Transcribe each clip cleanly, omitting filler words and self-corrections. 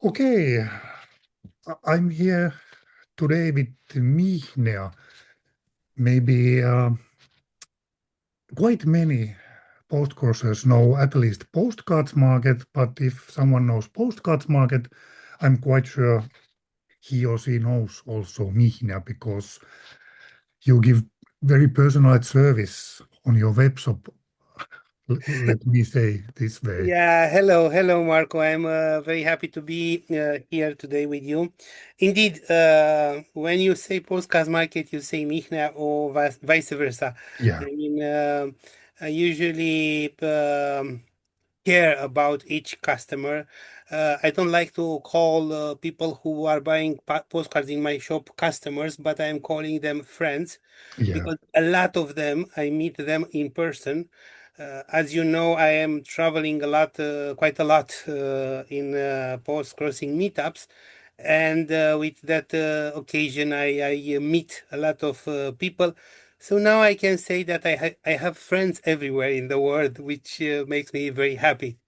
Okay, I'm here today with Mihnea. Maybe quite many postcrossers know at least Postcards Market, but if someone knows Postcards Market, I'm quite sure he or she knows also Mihnea because you give very personalized service on your web shop. Let me say this way. Yeah, hello, Marco. I'm very happy to be here today with you. Indeed, when you say postcard market, you say Mihnea or vice versa. Yeah, I mean, I usually care about each customer. I don't like to call people who are buying postcards in my shop customers, but I am calling them friends yeah. because a lot of them, I meet them in person. As you know, I am traveling a lot, quite a lot in post-crossing meetups. And with that occasion, I meet a lot of people. So now I can say that I have friends everywhere in the world, which makes me very happy.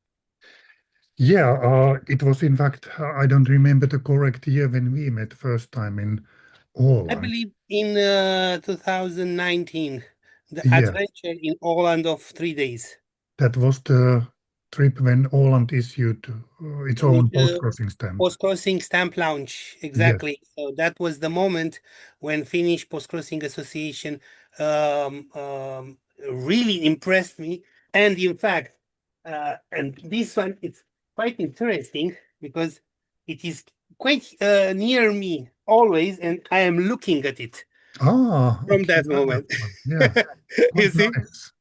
Yeah, it was in fact, I don't remember the correct year when we met first time in I Holland. believe in 2019, the Yeah, adventure in Holland of 3 days. that was the trip when Åland issued its With own post-crossing stamp. Postcrossing stamp launch, Yes. exactly. So that was the moment when Finnish Postcrossing Association really impressed me. And in fact, and this one it's quite interesting because it is quite near me always, and I am looking at it Ah, from okay, that moment. wonderful. Yeah, You quite see? nice.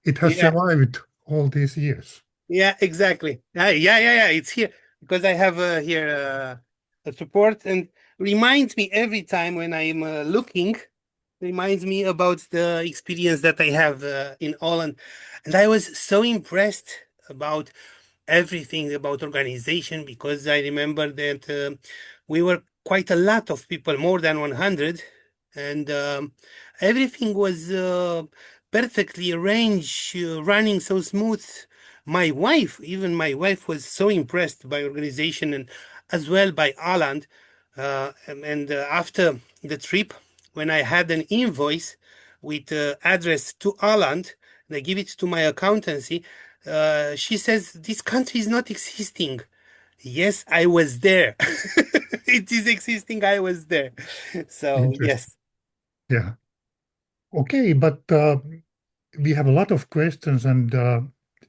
It has Yeah. survived all these years. Yeah, exactly. Yeah. It's here because I have here a support and reminds me every time when I'm looking, reminds me about the experience that I have in Holland. And I was so impressed about everything about organization because I remember that we were quite a lot of people, more than 100, and everything was perfectly arranged, running so smooth. Even my wife, was so impressed by organization and as well by Aland. And after the trip, when I had an invoice with address to Aland, and I give it to my accountancy, she says, this country is not existing. Yes, I was there. It is existing. I was there. So, Interesting. yes, Yeah. Okay, but we have a lot of questions, and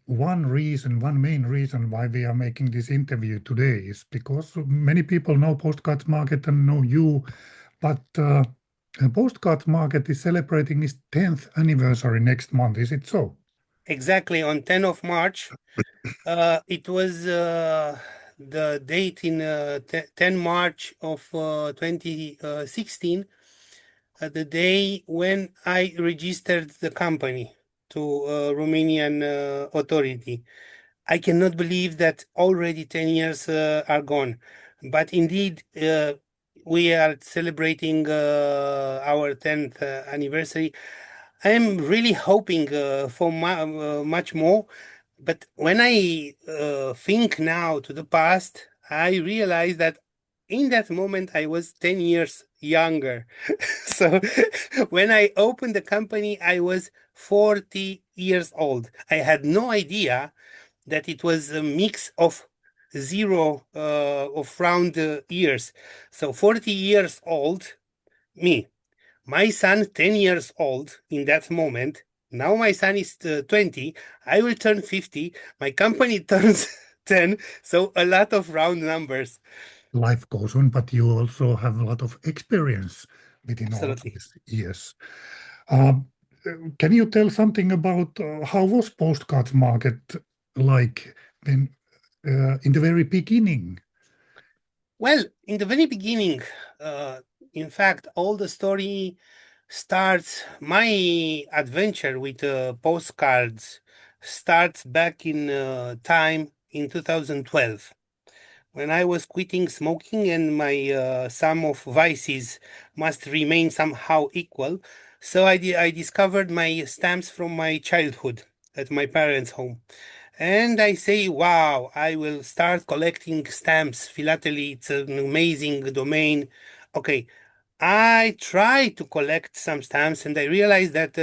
one main reason why we are making this interview today is because many people know Postcards Market and know you, but Postcards Market is celebrating its 10th anniversary next month. Is it so? exactly on 10th of March. It was the date in 10 March of 2016, the day when I registered the company to Romanian authority. I cannot believe that already 10 years are gone. But indeed, we are celebrating our 10th anniversary. I am really hoping for much more. But when I think now to the past, I realize that in that moment I was 10 years younger. So when I opened the company, I was 40 years old. I had no idea that it was a mix of zero of round years. So 40 years old, me, my son 10 years old in that moment. Now my son is 20. I will turn 50. My company turns 10. So a lot of round numbers. Life goes on, but you also have a lot of experience within all Absolutely. these years. Um, can you tell something about how was Postcards Market like when in the very beginning? Well, in the very beginning, uh, in fact, all the story starts, my adventure with postcards starts back in time in 2012 when I was quitting smoking and my sum of vices must remain somehow equal. So I discovered my stamps from my childhood at my parents' home. And I say, wow, I will start collecting stamps. Philately, it's an amazing domain. Okay, I try to collect some stamps and I realized that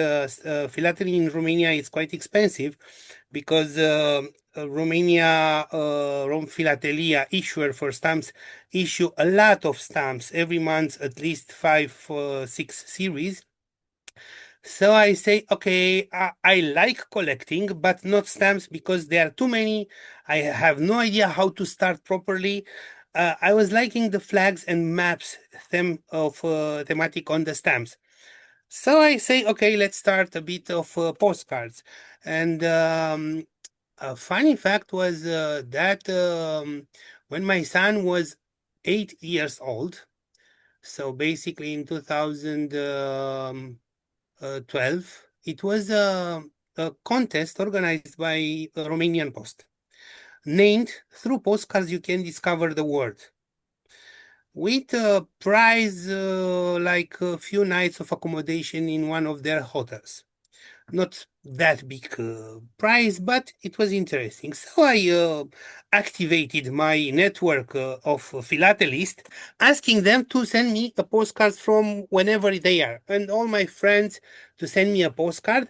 philately in Romania is quite expensive because Romania, Romfilatelia issuer for stamps, issue a lot of stamps every month, at least 5, 6 series. So I say, okay, I like collecting, but not stamps because there are too many. I have no idea how to start properly. I was liking the flags and maps thematic on the stamps. So I say, okay, let's start a bit of postcards. And a funny fact was that when my son was 8 years old, so basically in 2012, it was a contest organized by Romanian Post, named Through Postcards You Can Discover the World, with a prize like a few nights of accommodation in one of their hotels. Not that big prize, but it was interesting. So I activated my network of philatelists, asking them to send me a postcard from whenever they are, and all my friends to send me a postcard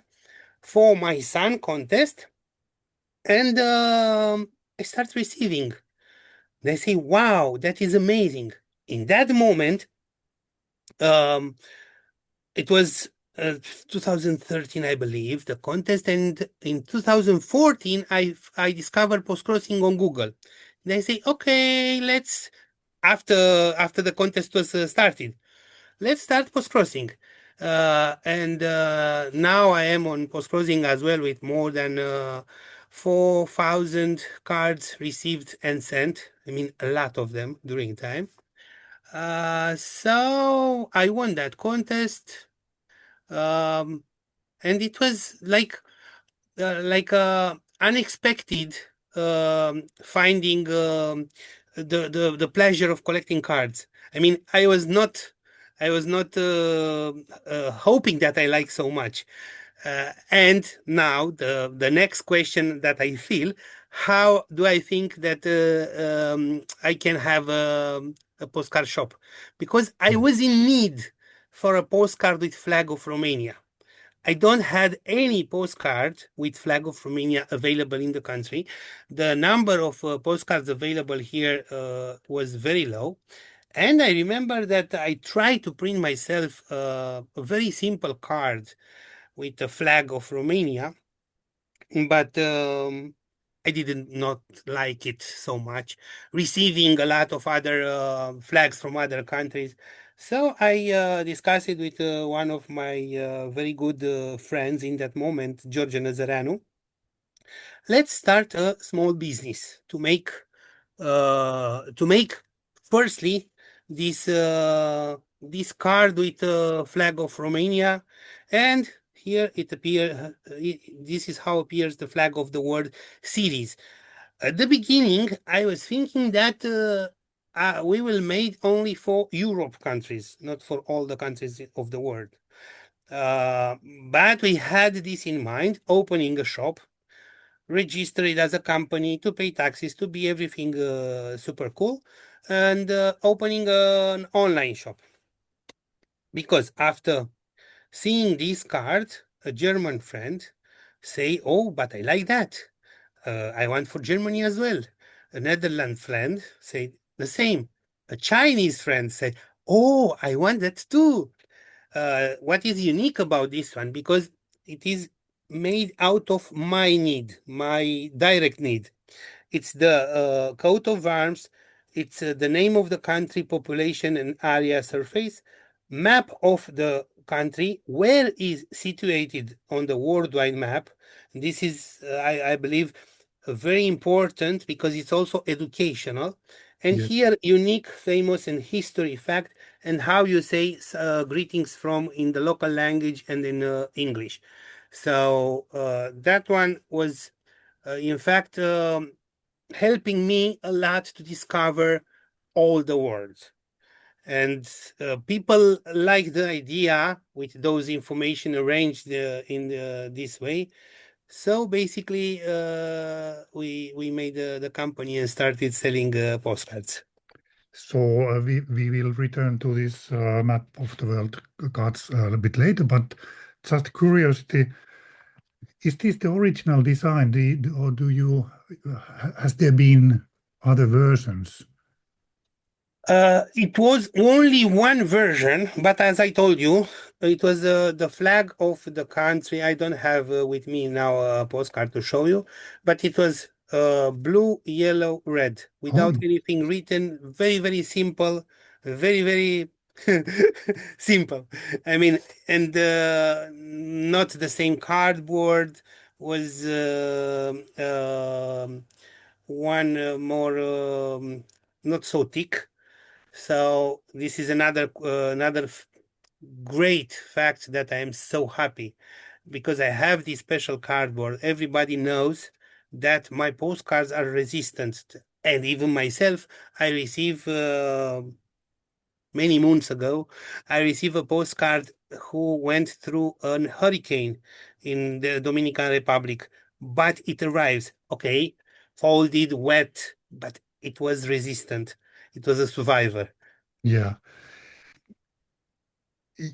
for my son contest. And I start receiving. They say, "Wow, that is amazing." In that moment, um, it was 2013, I believe, the contest, and in 2014, I discovered Postcrossing on Google. They say, okay, let's after the contest was started, let's start Postcrossing. And now I am on Postcrossing as well with more than 4,000 cards received and sent. I mean, a lot of them during time. So I won that contest, um, and it was like unexpected finding the pleasure of collecting cards. I mean, I was not hoping that I like so much. And now the next question that I feel, how do I think that I can have a postcard shop? Because I Yeah. was in need for a postcard with flag of Romania. I don't had any postcard with flag of Romania available in the country. The number of postcards available here was very low. And I remember that I tried to print myself a very simple card with the flag of Romania, but I did not like it so much, receiving a lot of other flags from other countries. So I discussed it with one of my very good friends in that moment, George Nazaranu. Let's start a small business to make firstly this card with a flag of Romania, and here it appear this is how appears the flag of the word series. At the beginning I was thinking that we will make only for Europe countries, not for all the countries of the world. uh, but we had this in mind, opening a shop, register it as a company, to pay taxes, to be everything super cool, and opening an online shop. Because after seeing this card, a German friend say, "Oh, but I like that. I want for Germany as well." A Netherlands friend said the same. A Chinese friend said, "Oh, I want that too." What is unique about this one? Because it is made out of my need, my direct need. It's the coat of arms. It's the name of the country, population, and area surface, map of the country, where is situated on the worldwide map. This is, I believe, very important because it's also educational. And Yes. here, unique, famous, and history fact, and how you say greetings from in the local language and in English. So that one was, in fact, helping me a lot to discover all the world. And people like the idea with those information arranged in this way. So basically, we made the company and started selling postcards. So we will return to this map of the world cards a bit later, but just curiosity, is this the original design, or do you has there been other versions? It was only one version, but as I told you, it was the flag of the country. I don't have with me now a postcard to show you, but it was blue, yellow, red, without Oh, anything written. Very, very simple. Very, very simple. I mean, and not the same cardboard. Was one more not so thick, so this is another great fact that I am so happy because I have this special cardboard. Everybody knows that my postcards are resistant, and even myself, I receive many months ago, I received a postcard who went through a hurricane in the Dominican Republic, but it arrives, okay, folded, wet, but it was resistant. It was a survivor. yeah.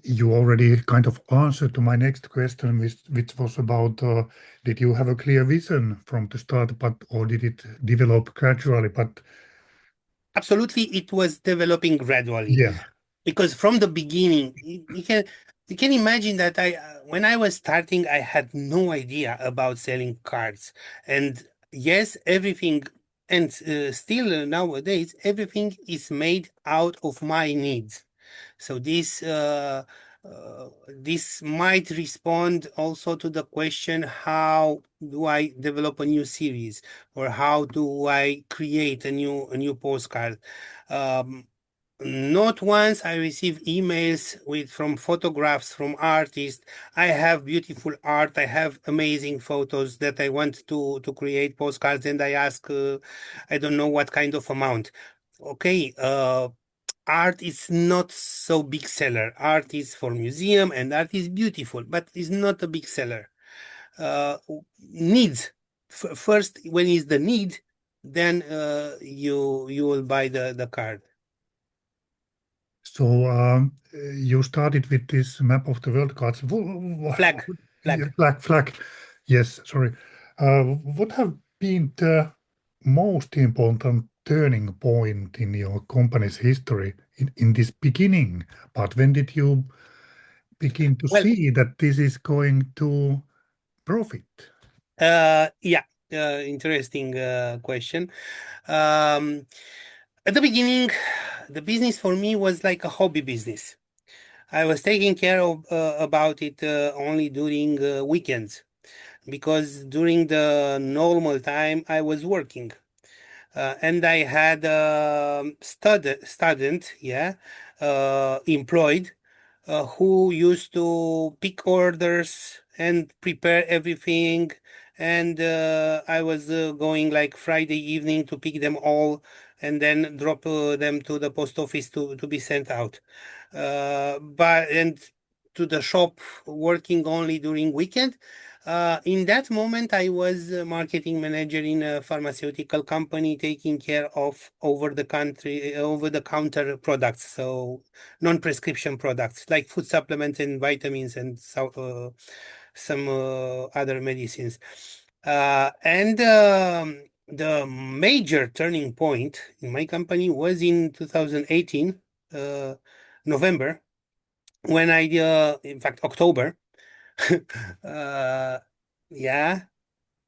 You already kind of answered to my next question, which was about did you have a clear vision from the start, but or did it develop gradually? But Absolutely, it was developing gradually yeah, because from the beginning, you can imagine that when I was starting, I had no idea about selling cards, and yes, everything, and still nowadays, everything is made out of my needs. So this might respond also to the question, how do I develop a new series, or how do I create a new postcard? Um, Not once I receive emails with from photographs from artists. I have beautiful art. I have amazing photos that I want to create postcards, and I ask, I don't know what kind of amount. Okay, art is not so big seller. Art is for museum and art is beautiful, but is not a big seller. Uh, Needs. First, when is the need, then you will buy the card. so you started with this map of the world cards. Flag, Yeah, flag. flag. Yes, sorry. What have been the most important turning point in your company's history in this beginning? But when did you begin to Well, see that this is going to profit? yeah, interesting question. Um, at the beginning, the business for me was like a hobby business. I was taking care of about it only during weekends, because during the normal time I was working, and I had student, yeah, employed, who used to pick orders and prepare everything. And I was going like Friday evening to pick them all and then drop them to the post office to be sent out. But and to the shop, working only during weekend. In that moment, I was a marketing manager in a pharmaceutical company, taking care of over the counter products, so non-prescription products like food supplements and vitamins and some other medicines. And The major turning point in my company was in 2018, uh, November, when in fact, October, uh, yeah,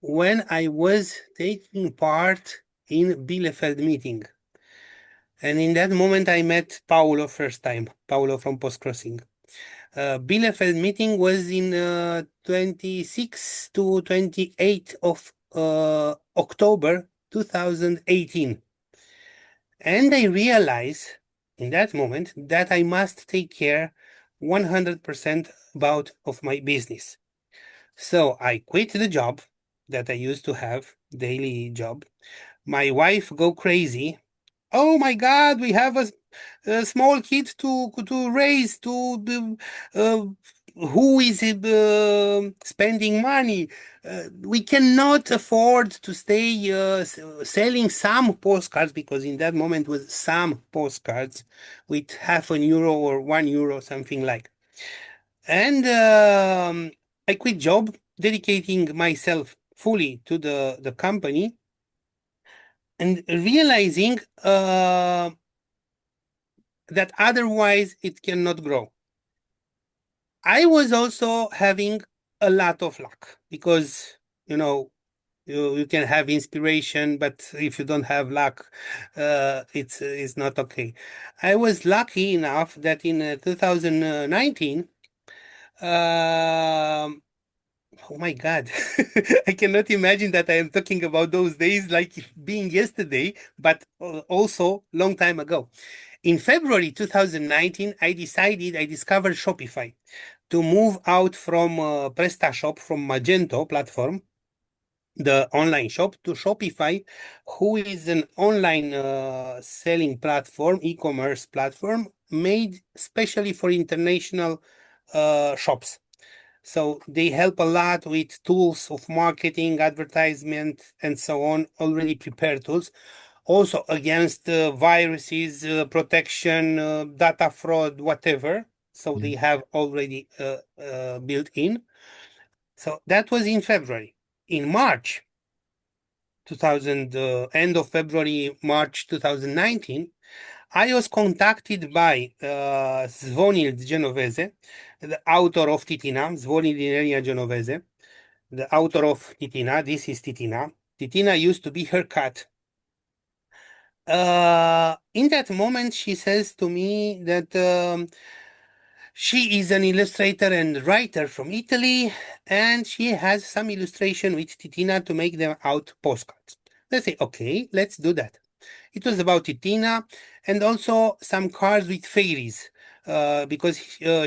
when I was taking part in Bielefeld meeting. And in that moment, I met Paolo first time, Paolo from Postcrossing. Bielefeld meeting was in 26 to 28 of October 2018. And I realized in that moment that I must take care 100% about of my business. So I quit the job that I used to have, daily job. My wife go crazy. Oh my God, we have a small kid to raise, to who is spending money? We cannot afford to stay selling some postcards, because in that moment was some postcards with half an euro or 1 euro, something like. And I quit job, dedicating myself fully to the company, and realizing that otherwise it cannot grow. I was also having a lot of luck, because, you know, you can have inspiration, but if you don't have luck, it's not okay. I was lucky enough that in 2019, um oh my God. I cannot imagine that I am talking about those days like being yesterday, but also long time ago. In February 2019, I discovered Shopify to move out from PrestaShop, from Magento platform, the online shop, to Shopify, who is an online selling platform, e-commerce platform made specially for international shops. So they help a lot with tools of marketing, advertisement, and so on, already prepared tools. Also against viruses, protection, data fraud, whatever. So Yeah. they have already built in. So that was in February. In March 2000, end of February, March 2019, I was contacted by Zvonil Genovese, the author of Titina, Zvonil Genovese, the author of Titina. This is Titina. Titina used to be her cat. In that moment, she says to me that she is an illustrator and writer from Italy, and she has some illustration with Titina to make them out postcards. Let's say, okay, let's do that. It was about Titina, and also some cards with fairies, because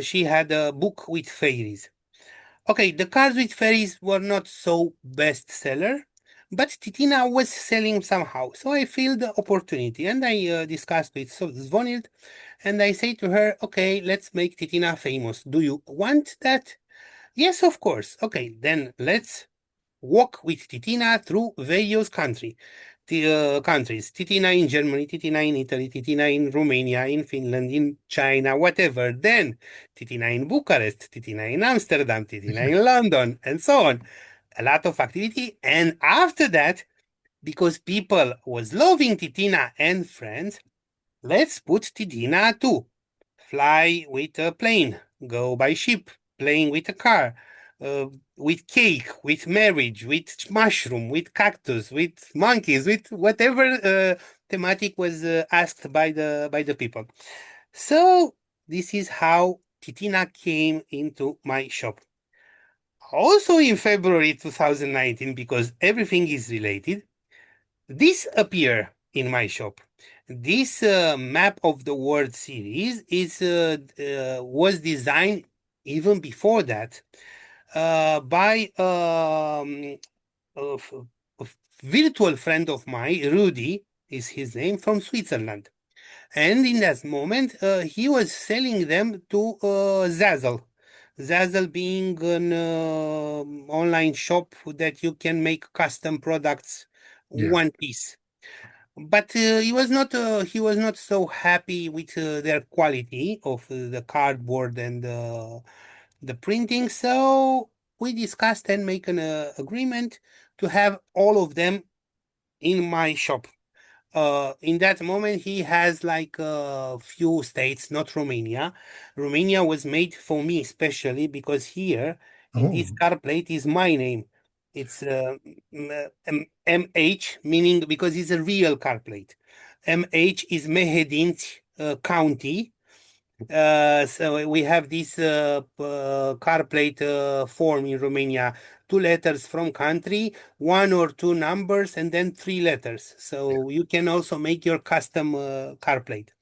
she had a book with fairies. Okay, the cards with fairies were not so bestseller, but Titina was selling somehow. So I feel the opportunity, and I discussed with Zvonil, and I say to her, okay, let's make Titina famous. Do you want that? Yes, of course. Okay, then let's walk with Titina through various countries. Titina in Germany, Titina in Italy, Titina in Romania, in Finland, in China, whatever. Then Titina in Bucharest, Titina in Amsterdam, Titina in London, and so on. A lot of activity. And after that, because people was loving Titina and friends, let's put Titina too. Fly with a plane, go by ship, playing with a car, uh, with cake, with marriage, with mushroom, with cactus, with monkeys, with whatever thematic was asked by the people. So this is how Titina came into my shop. Also in February 2019, because everything is related, this appear in my shop. This map of the world series is was designed even before that by a, a virtual friend of mine, Rudy is his name, from Switzerland. And in that moment, he was selling them to Zazzle. Zazzle being an online shop that you can make custom products Yeah. one piece. But he was not so happy with their quality of the cardboard and the printing. So we discussed and make an agreement to have all of them in my shop. In that moment, he has like a few states, not Romania. Romania was made for me especially, because here in this Oh, car plate is my name. It's MH, meaning because it's a real car plate. MH is Mehedinți County, so we have this car plate form in Romania, two letters from country, one or two numbers, and then three letters. So you can also make your custom car plate.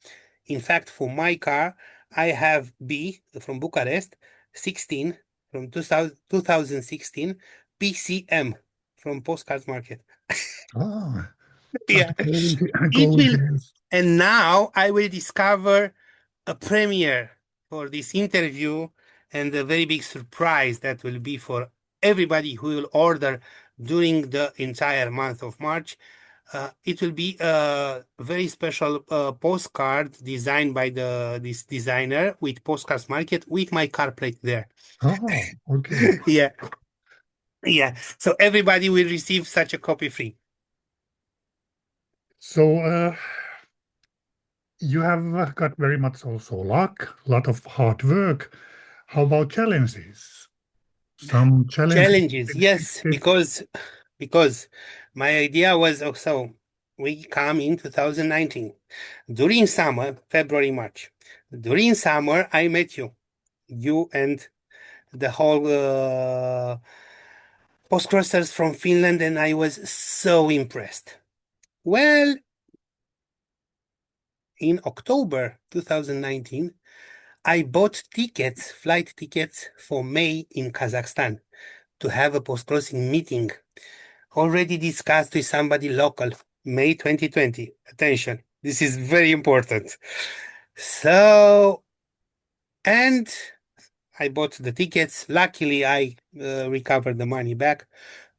In fact, for my car, I have B from Bucharest, 16 from 2016, PCM from Postcards Market. ah, Yeah, what a it will. coincidence. And now I will discover a premiere for this interview and a very big surprise that will be for everybody who will order during the entire month of March. It will be a very special postcard designed by this designer with Postcards Market with my car plate there. Oh, okay. Yeah, yeah. So everybody will receive such a copy free. So you have got very much also luck, a lot of hard work. How about challenges? Some challenges Challenges, yes, existed. because my idea was also we come in 2019 during summer, February, March. During summer, I met you and the whole postcrossers from Finland, and I was so impressed. Well, in October 2019, I bought tickets, flight tickets for May in Kazakhstan to have a post-crossing meeting already discussed with somebody local, May 2020. Attention, this is very important. So, and I bought the tickets. Luckily, I recovered the money back.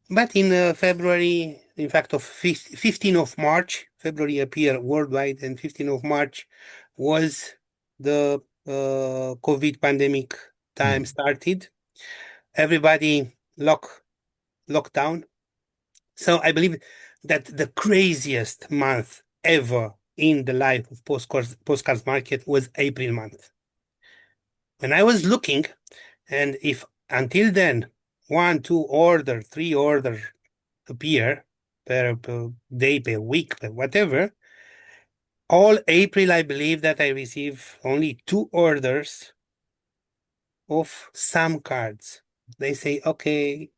But in February, in fact, of 15th of March, February appeared worldwide, and 15th of March was the COVID pandemic time Mm. started. Everybody locked down. So I believe that the craziest month ever in the life of postcards market was April month. When I was looking, and if until then one, two order, three order appear per day, per week, per whatever, all April I believe that I receive only two orders of some cards. They say, okay,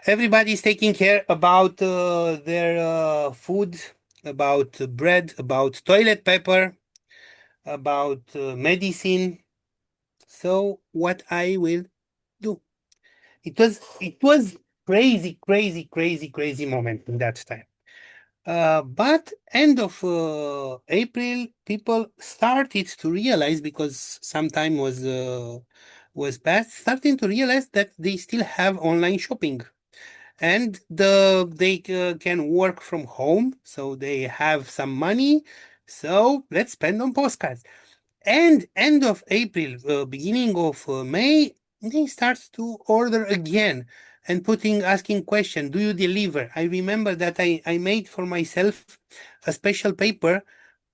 everybody's taking care about their food, about bread, about toilet paper, about medicine. So what I will do? It was crazy, crazy, crazy, crazy moment in that time. But end of April, people started to realize because some time was past, starting to realize that they still have online shopping and they can work from home, so they have some money. So let's spend on postcards. And end of April, beginning of May, they start to order again and asking question, do you deliver? I remember that I made for myself a special paper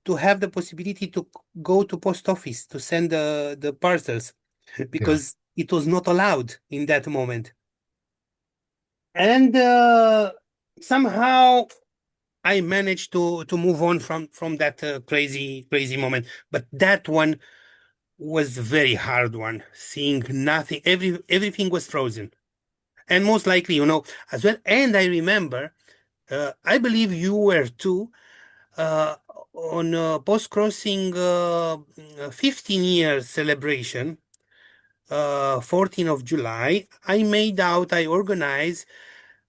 to have the possibility to go to post office to send the parcels Yeah. because it was not allowed in that moment. And somehow I managed to move on from that crazy moment. But that one was a very hard one. Seeing nothing, everything was frozen, and most likely, as well. And I remember, I believe you were too. Uh, on post crossing 15 years celebration, 14th of July, I organized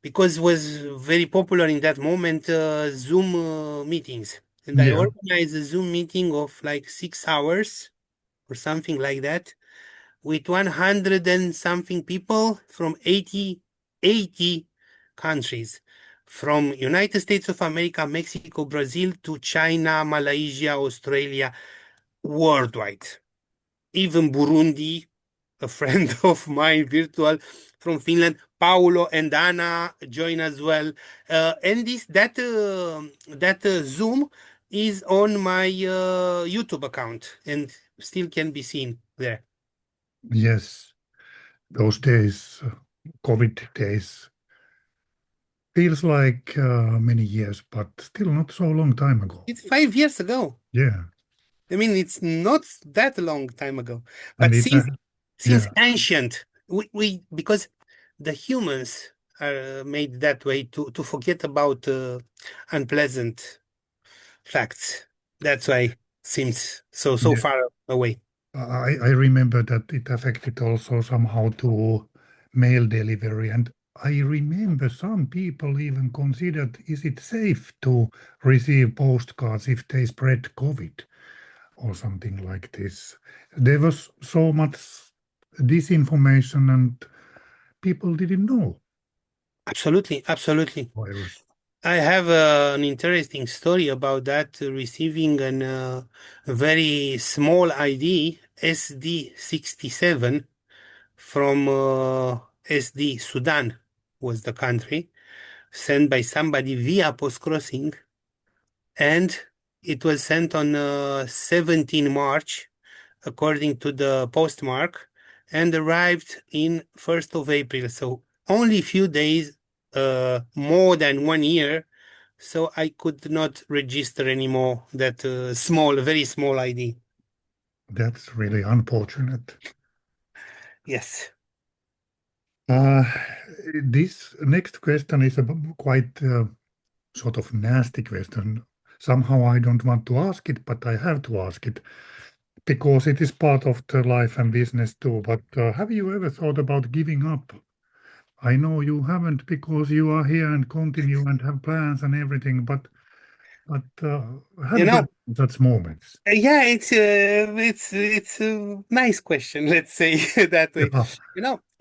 because it was very popular in that moment, Zoom meetings. And I Yeah. organized a Zoom meeting of like 6 hours or something like that with 100 and something people from 80 countries, from United States of America, Mexico, Brazil to China, Malaysia, Australia, worldwide. Even Burundi, a friend of mine, virtual from Finland, Paolo and Anna join as well. And that Zoom is on my YouTube account and still can be seen there. Yes. Those days, COVID days, feels like many years, but still not so long time ago. It's 5 years ago. Yeah. I mean, it's not that long time ago, And but it, since yeah. ancient, we because the humans are made that way to forget about unpleasant facts. That's why it seems so Yeah. far away. I remember that it affected also somehow to mail delivery. And I remember some people even considered, is it safe to receive postcards if they spread COVID or something like this? There was so much disinformation and people didn't know Absolutely, absolutely. virus. I have an interesting story about that, receiving a very small ID, SD67, from SD Sudan was the country, sent by somebody via Postcrossing, and it was sent on 17 March, according to the postmark, and arrived in 1st of April. So only few days, more than 1 year. So I could not register anymore that very small ID. That's really unfortunate. Yes. Uh, this next question is a quite sort of nasty question. Somehow I don't want to ask it, but I have to ask it because it is part of the life and business too. But have you ever thought about giving up? I know you haven't because you are here and continue and have plans and everything, but have You you know, had such moments? yeah, it's a nice question, let's say that way.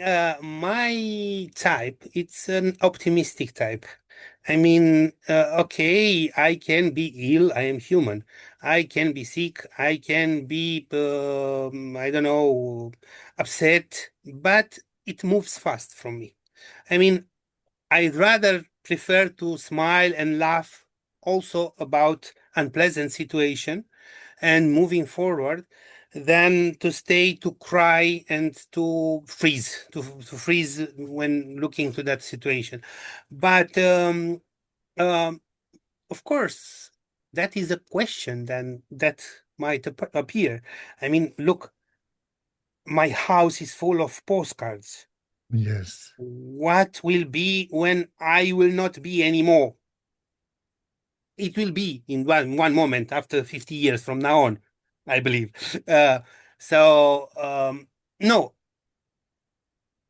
Yeah. My type, it's an optimistic type. I mean, okay, I can be ill, I am human. I can be sick, I can be, I don't know, upset, but it moves fast from me. I mean, I'd rather prefer to smile and laugh also about unpleasant situation and moving forward than to stay to cry and to freeze when looking to that situation. But um, of course, that is a question then that might appear. I mean, look, my house is full of postcards. Yes. What will be when I will not be anymore? It will be in one moment after 50 years from now on, I believe. Uh, so, no,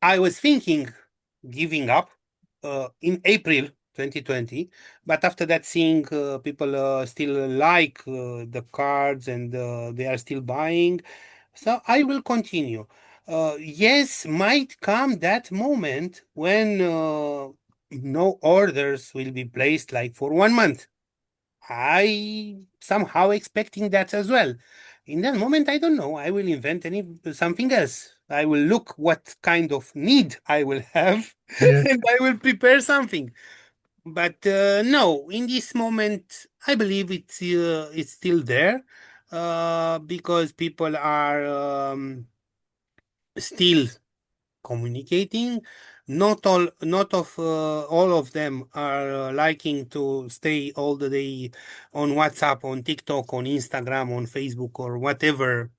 I was thinking giving up in April 2020, but after that, seeing people still like the cards and they are still buying, so I will continue. Yes, might come that moment when no orders will be placed like for 1 month. I somehow expecting that as well. In that moment, I don't know. I will invent something else. I will look what kind of need I will have, Yes. and I will prepare something. But no, in this moment, I believe it's still there because people are still communicating. Not of all of them are liking to stay all the day on WhatsApp, on TikTok, on Instagram, on Facebook, or whatever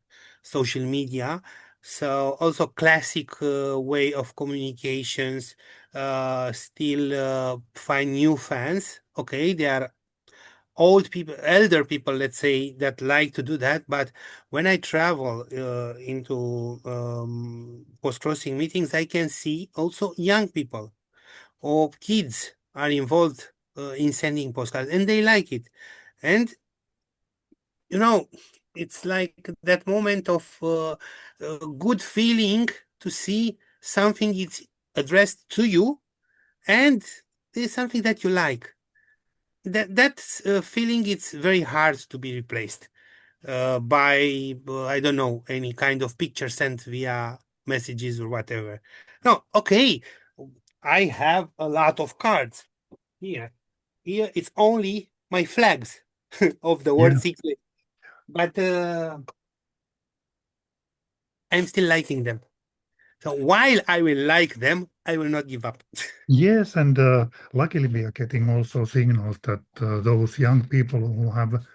social media. So also classic way of communications still find new fans. Okay, they are old people, elder people, let's say, that like to do that. But when I travel into post-crossing meetings, I can see also young people or kids are involved in sending postcards, and they like it. And you know, it's like that moment of good feeling to see something is addressed to you, and there's something that you like. That feeling, it's very hard to be replaced by I don't know, any kind of picture sent via messages or whatever. No, okay, I have a lot of cards here. Here it's only my flags of the word Yeah. secret, but I'm still liking them. So while I will like them, I will not give up. Yes, and luckily we are getting also signals that those young people who have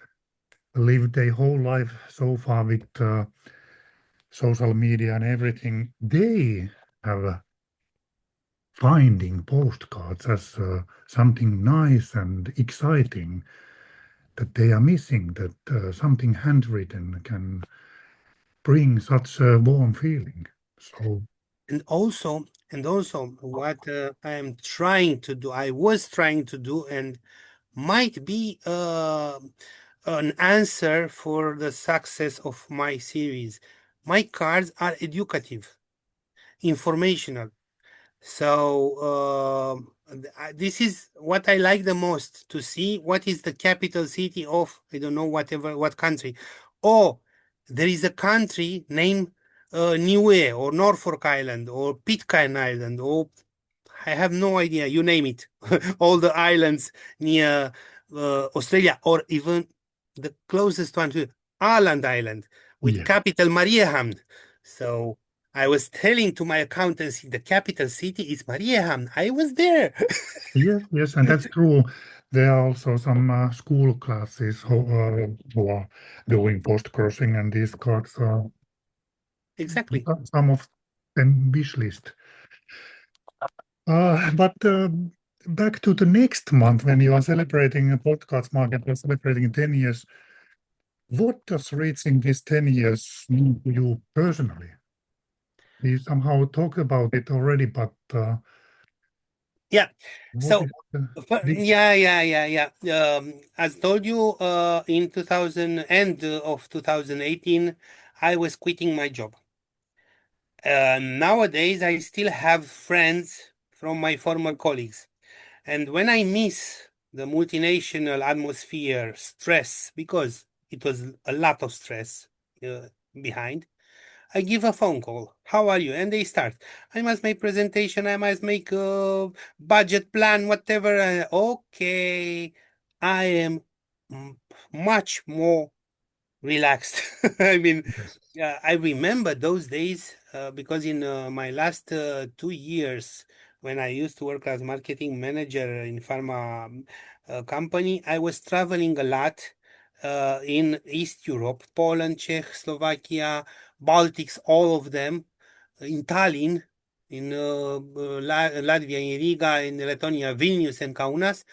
lived their whole life so far with social media and everything, they have finding postcards as something nice and exciting that they are missing, that something handwritten can bring such a warm feeling. So, And also, what I am trying to do, I was trying to do, and might be an answer for the success of my series. My cards are educative. informational. So this is what I like the most, to see what is the capital city of, I don't know, what country. Or there is a country named Niue or Norfolk Island or Pitcairn Island, or I have no idea, you name it. All the islands near Australia, or even the closest one to Ireland Island with Yeah. capital Mariehamn. So I was telling to my accountancy the capital city is Mariehamn. I was there. Yes, yes, and that's true. There are also some school classes who are doing post-crossing, and these cards are Exactly. some of them wish list. But back to the next month when you are celebrating a podcast market, you're celebrating 10 years. What does reaching these 10 years mean to you personally? We somehow talked about it already, but Yeah. what So is the big yeah. As told you, in 2000 end of 2018, I was quitting my job. Nowadays, I still have friends from my former colleagues. And when I miss the multinational atmosphere, stress, because it was a lot of stress behind, I give a phone call. How are you? And they start. I must make presentation. I must make a budget plan, whatever. Okay, I am m- much more relaxed. I mean, yes. I remember those days because in my last 2 years, when I used to work as marketing manager in pharma company, I was traveling a lot in East Europe, Poland, Czech, Slovakia, Baltics, all of them, in Tallinn, in Latvia, in Riga, in Lithuania, Vilnius, and Kaunas.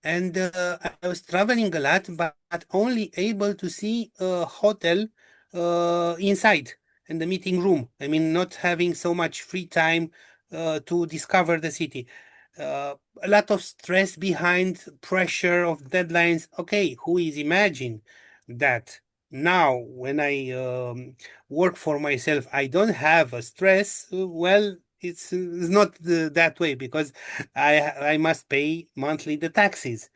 And I was traveling a lot, but only able to see a hotel inside in the meeting room. I mean, not having so much free time to discover the city. A lot of stress behind, pressure of deadlines. Okay, who is imagine that now when I work for myself, I don't have a stress? Well, it's not that way, because I must pay monthly the taxes.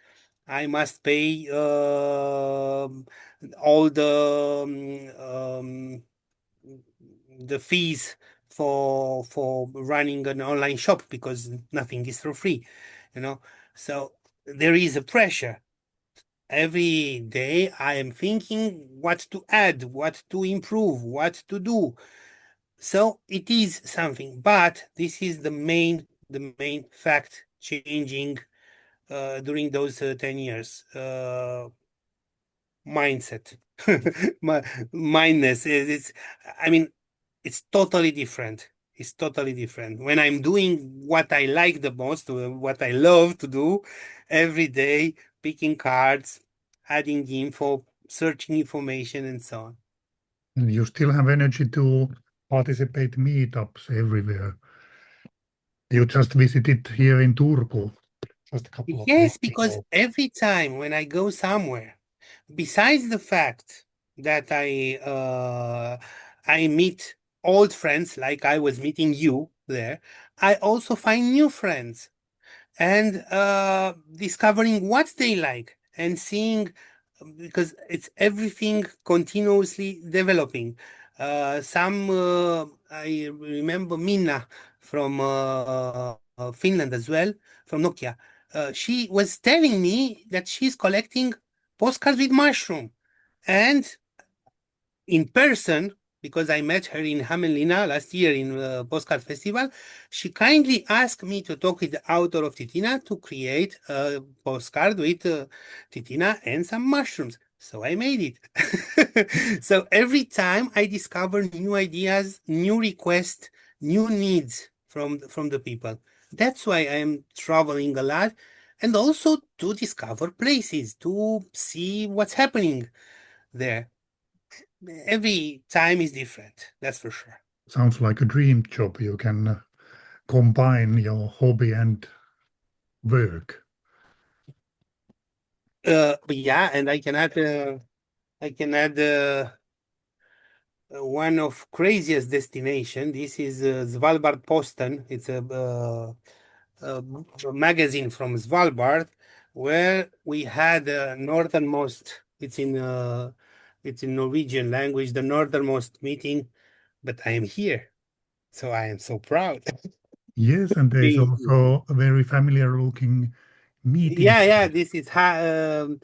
I must pay all the fees for running an online shop, because nothing is for free, you know. So there is a pressure. Every day I am thinking what to add, what to improve, what to do. So it is something, but this is the main fact changing during those 10 years. Mindset, mindness. I mean, it's totally different. It's totally different. When I'm doing what I like the most, what I love to do every day, picking cards, adding info, searching information, and so on. And you still have energy to participate meetups everywhere. You just visited here in Turku just a couple of days Yes, because ago. every time when I go somewhere, besides the fact that I meet old friends like I was meeting you there, I also find new friends, and discovering what they like, and seeing, because it's everything continuously developing. Some I remember Minna from Finland as well, from Nokia. She was telling me that she's collecting postcards with mushroom, and in person, because I met her in Hamelina last year in Postcard Festival. She kindly asked me to talk with the author of Titina to create a postcard with Titina and some mushrooms. So I made it. So every time I discover new ideas, new requests, new needs from the people. That's why I am traveling a lot, and also to discover places, to see what's happening there. Every time is different, that's for sure. Sounds like a dream job. You can combine your hobby and work. But yeah, and I can add one of craziest destination. This is Svalbard Posten. It's a magazine from Svalbard where we had northernmost. It's in Norwegian language, the northernmost meeting. But I am here, so I am so proud. Yes, and there is Being here. also a very familiar looking meeting. Yeah, yeah. This is the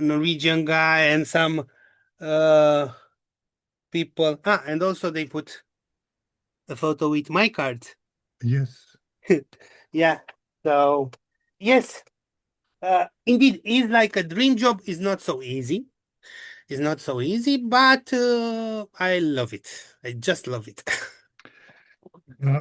Norwegian guy and some uh people. Ah, and also they put a photo with my card. Yes. Yeah. So yes, indeed, it's like a dream job is not so easy. It's not so easy, but I love it. I just love it. Uh,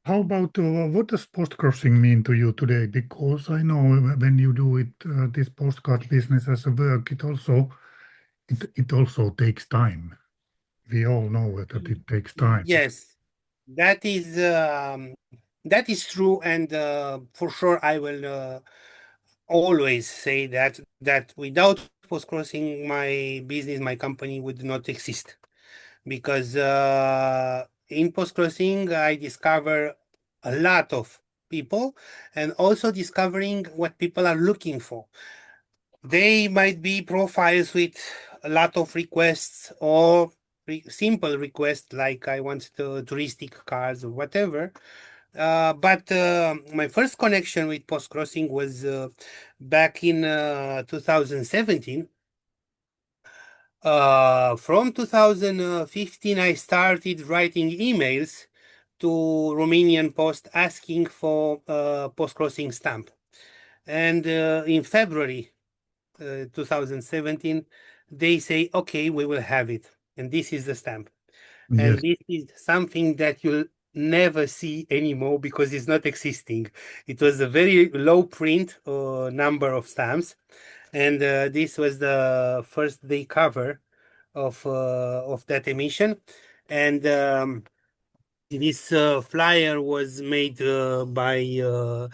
how about what does postcrossing mean to you today? Because I know when you do it, this postcard business as a work, it also takes time. We all know that it takes time. Yes, that is that is true, and for sure I will always say that without post-crossing, my business, my company would not exist. Because in post-crossing, I discover a lot of people and also discovering what people are looking for. They might be profiles with a lot of requests or simple requests like I want the touristic cars or whatever. But my first connection with post-crossing was back in 2017. From 2015, I started writing emails to Romanian Post asking for a post-crossing stamp. And in February 2017, they say, okay, we will have it. And this is the stamp. Yes, And this is something that you'll never see anymore because it's not existing. It was a very low print number of stamps. And this was the first day cover of that emission. And this flyer was made by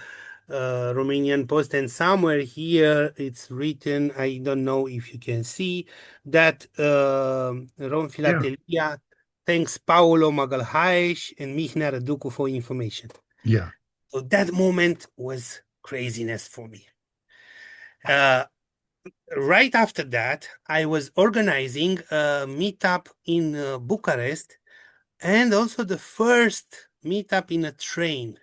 Romanian Post, and somewhere here it's written. I don't know if you can see that Rom yeah, Filatelia thanks Paolo Magalhaes and Mihnea Raducu for information. yeah, So that moment was craziness for me. Uh, right after that, I was organizing a meetup in Bucharest and also the first meetup in a train.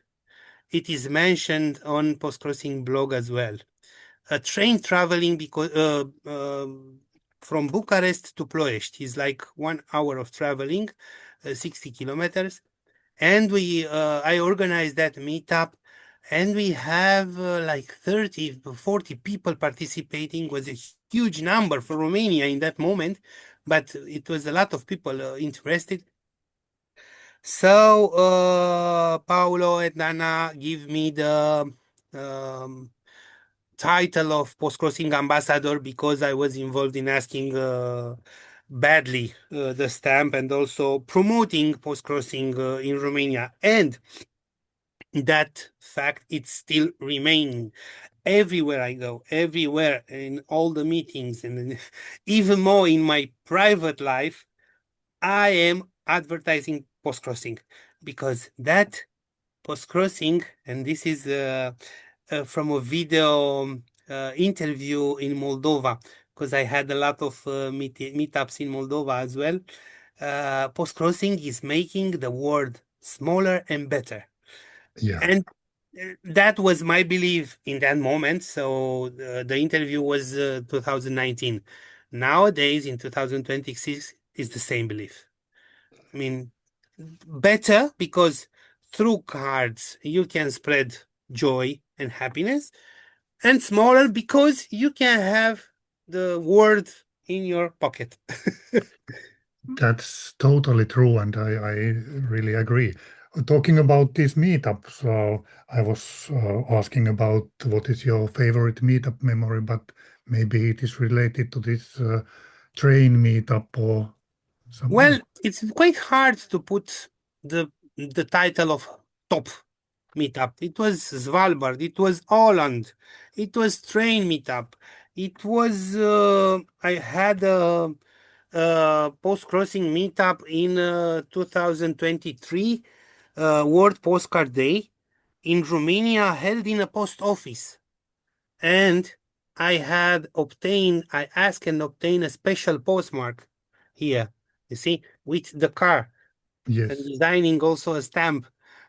It is mentioned on Postcrossing blog as well. A train traveling because from Bucharest to Ploiești is like 1 hour of traveling, 60 kilometers. And I organized that meetup, and we have like 30, 40 people participating. Was a huge number for Romania in that moment, but it was a lot of people interested. So Paolo and Anna give me the um, title of post-crossing ambassador because I was involved in asking badly the stamp and also promoting post-crossing in Romania. And that fact, it's still remaining everywhere I go, everywhere in all the meetings, and even more in my private life. I am advertising post-crossing because that post-crossing, and this is from a video interview in Moldova, because I had a lot of meetups in Moldova as well. Post-crossing is making the world smaller and better. yeah. And that was my belief in that moment. So the interview was 2019. Nowadays, in 2026, is the same belief. I mean, better because through cards you can spread joy and happiness, and smaller because you can have the word in your pocket. That's totally true, and I really agree. Talking about these meetups, I was asking about what is your favorite meetup memory, but maybe it is related to this train meetup or some. Well, it's quite hard to put the title of top meetup. It was Svalbard, it was Åland, it was train meetup. It was I had post-crossing meetup in 2023, World Postcard Day in Romania, held in a post office. And I asked and obtained a special postmark here, you see, with the car, and Yes. designing also a stamp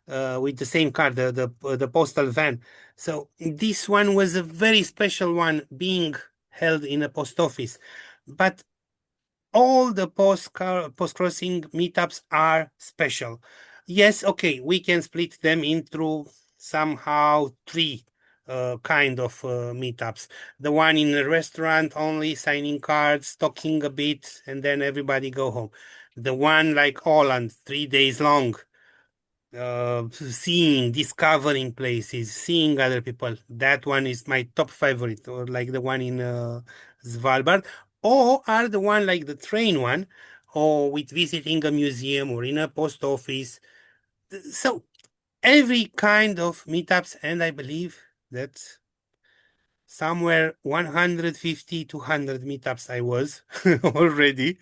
with the same car, the postal van. So this one was a very special one, being held in a post office. But all the post-crossing meetups are special. Yes, okay, we can split them into somehow three kind of meetups. The one in a restaurant, only signing cards, talking a bit, and then everybody go home. The one like Holland, 3 days long, seeing, discovering places, seeing other people. That one is my top favorite, or like the one in Svalbard, or are the one like the train one, or with visiting a museum or in a post office. So every kind of meetups, and I believe that somewhere 150, 200 meetups I was already.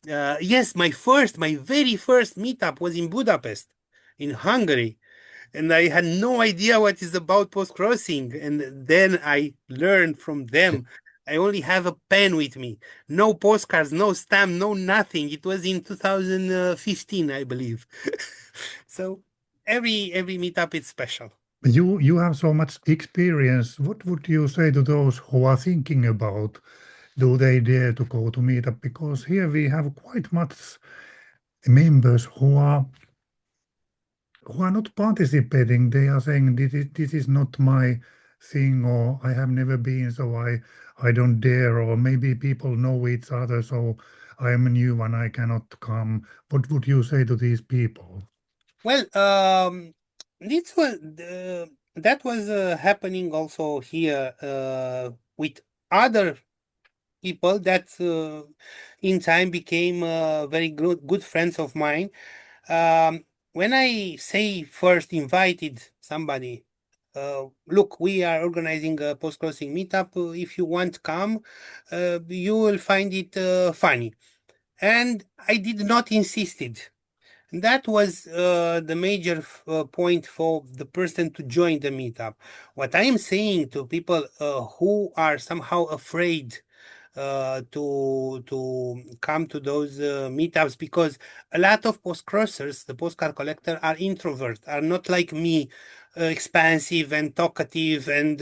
Yes, my very first meetup was in Budapest, in Hungary, and I had no idea what is about post-crossing. And then I learned from them. I only have a pen with me, no postcards, no stamp, no nothing. It was in 2015, I believe. So every meetup is special. You have so much experience. What would you say to those who are thinking about, do they dare to go to meetup? Because here we have quite much members who are not participating. They are saying this is not my thing, or I have never been, so I don't dare, or maybe people know each other, so I am a new one, I cannot come. What would you say to these people? Well, this was that was happening also here with other people that in time became very good friends of mine. When I say first invited somebody, look, we are organizing a post-crossing meetup. If you want, come. You will find it funny. And I did not insisted. That was the major point for the person to join the meetup. What I am saying to people who are somehow afraid to come to those meetups, because a lot of post crossers, the postcard collector, are introvert, are not like me, expansive and talkative and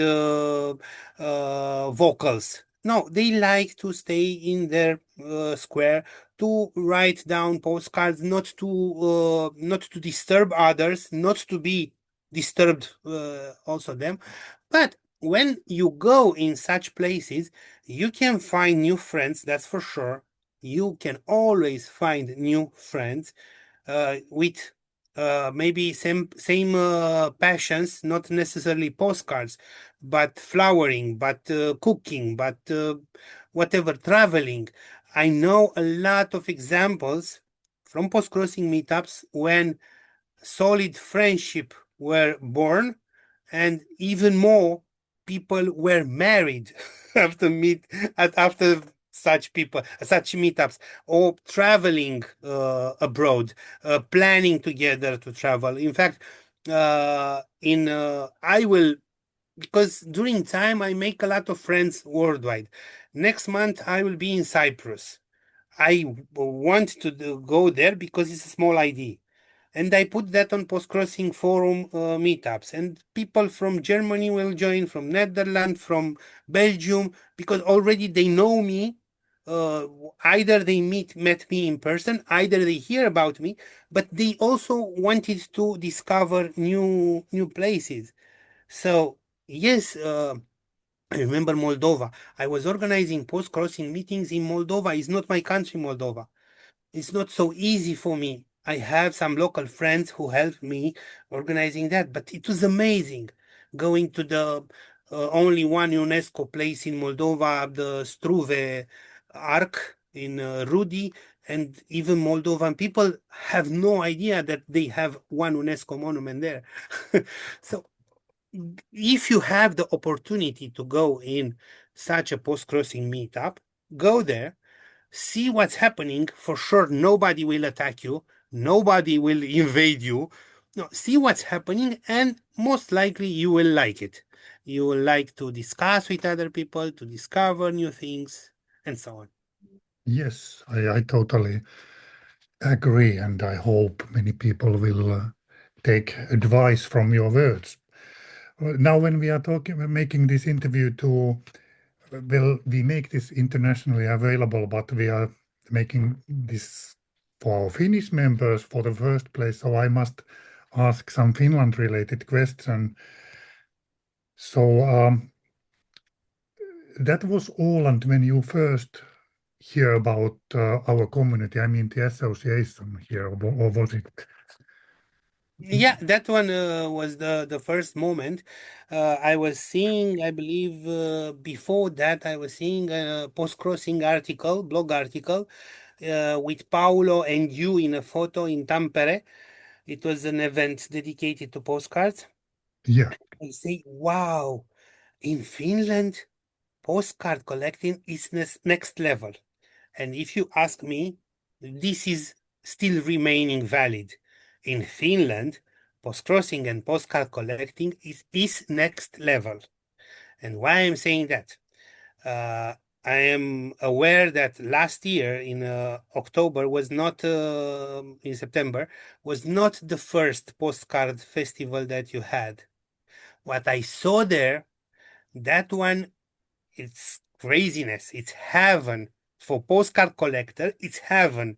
vocals. No, they like to stay in their square, to write down postcards, not to disturb others, not to be disturbed also them. But when you go in such places, you can find new friends, that's for sure. You can always find new friends with maybe same passions, not necessarily postcards, but flowering, but cooking, but whatever, traveling. I know a lot of examples from post-crossing meetups when solid friendship were born, and even more people were married after after such meetups, or traveling abroad, planning together to travel. In fact, in I will, because during time I make a lot of friends worldwide. Next month I will be in Cyprus. I want to go there because it's a small ID, and I put that on post-crossing forum meetups, and people from Germany will join, from Netherlands, from Belgium, because already they know me. Either they met me in person, either they hear about me, but they also wanted to discover new places. So yes, I remember Moldova. I was organizing post-crossing meetings in Moldova. It's not my country, Moldova. It's not so easy for me. I have some local friends who helped me organizing that, but it was amazing going to the only one UNESCO place in Moldova, the Struve Arc in Rudi, and even Moldovan people have no idea that they have one UNESCO monument there. So if you have the opportunity to go in such a post-crossing meetup, go there. see what's happening. For sure, nobody will attack you. Nobody will invade you. No, see what's happening, and most likely you will like it. You will like to discuss with other people, to discover new things, and so on. Yes, I totally agree, and I hope many people will take advice from your words. Now, when we are making this interview to, well, we make this internationally available, but we are making this for our Finnish members for the first place, so I must ask some Finland-related question. So that was all, and when you first hear about our community, I mean the association here, or was it? Yeah, that one was the first moment. I was seeing, I believe, before that, I was seeing a post-crossing article, blog article, with Paolo and you in a photo in Tampere. It was an event dedicated to postcards. Yeah, I say, wow, in Finland, postcard collecting is next level. And if you ask me, this is still remaining valid. In Finland, post-crossing and postcard collecting is next level. And why I'm saying that? Uh, I am aware that last year in October was not, in September, was not the first postcard festival that you had. What I saw there, that one, it's craziness. It's heaven. For postcard collector, it's heaven.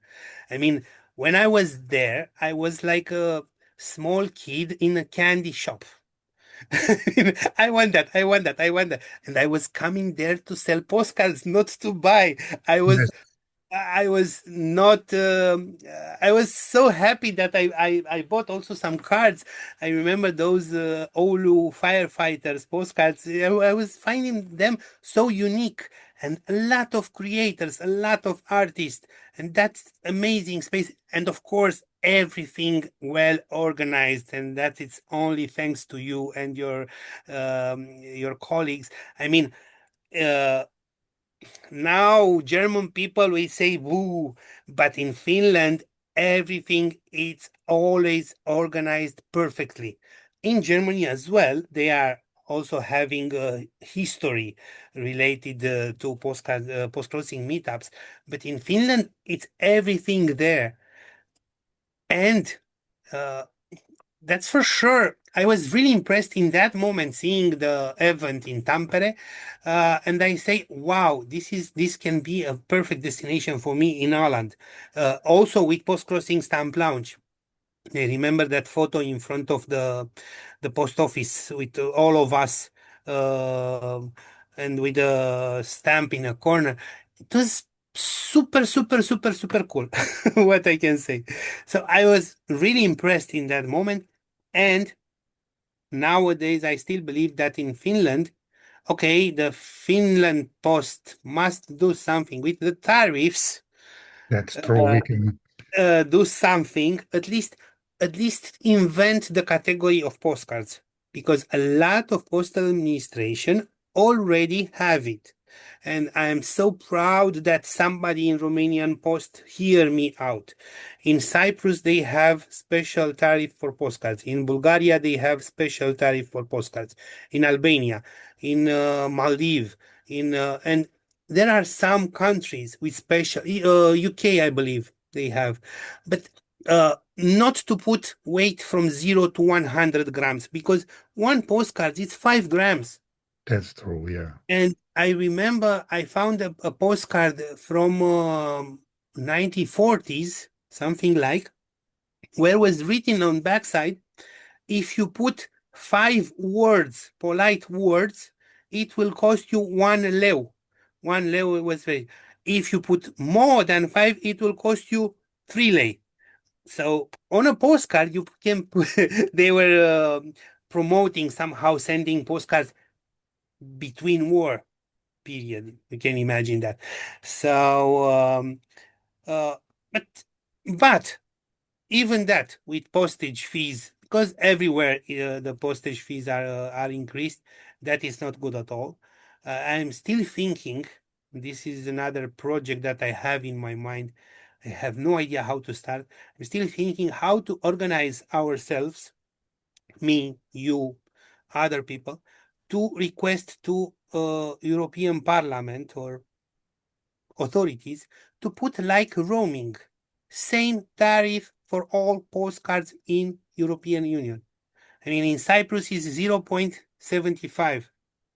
I mean, when I was there, I was like a small kid in a candy shop. I want that. I want that. I want that. And I was coming there to sell postcards, not to buy. I was yes, I was not. I was so happy that I bought also some cards. I remember those Oulu firefighters postcards. I was finding them so unique, and a lot of creators, a lot of artists, and that's amazing space. And of course, everything well organized, and that it's only thanks to you and your colleagues. I mean. Uh, Now German people will say woo, but in Finland everything is always organized perfectly. In Germany as well, they are also having a history related to post-crossing meetups, but in Finland it's everything there. And uh, that's for sure. I was really impressed in that moment seeing the event in Tampere, and I say, "Wow, this can be a perfect destination for me in Ireland." Also with post-crossing stamp launch. I remember that photo in front of the post office with all of us, uh, and with a stamp in a corner. It was super, super, super, super cool. What I can say. So I was really impressed in that moment, and nowadays I still believe that in Finland, okay, the Finland Post must do something with the tariffs, that's true. uh, We can, do something, at least invent the category of postcards, because a lot of postal administration already have it. And I am so proud that somebody in Romanian Post hear me out. In Cyprus, they have special tariff for postcards. In Bulgaria, they have special tariff for postcards. In Albania, in Maldives, and there are some countries with special, UK, I believe they have, but not to put weight from 0 to 100 grams, because one postcard is 5 grams. that's true. Yeah, And I remember I found a postcard from 1940s, something like, where was written on backside, if you put 5 words, polite words, it will cost you 1 leu. 1 leu was very. If you put more than 5, it will cost you 3 lei. So on a postcard, you can put, they were promoting somehow sending postcards between war period. You can imagine that. So, uh, but but even that with postage fees, because everywhere the postage fees are increased, that is not good at all. I'm still thinking. This is another project that I have in my mind. I have no idea how to start. I'm still thinking how to organize ourselves, me, you, other people, to request to European Parliament or authorities to put like roaming, same tariff for all postcards in European Union. I mean, in Cyprus is 0.75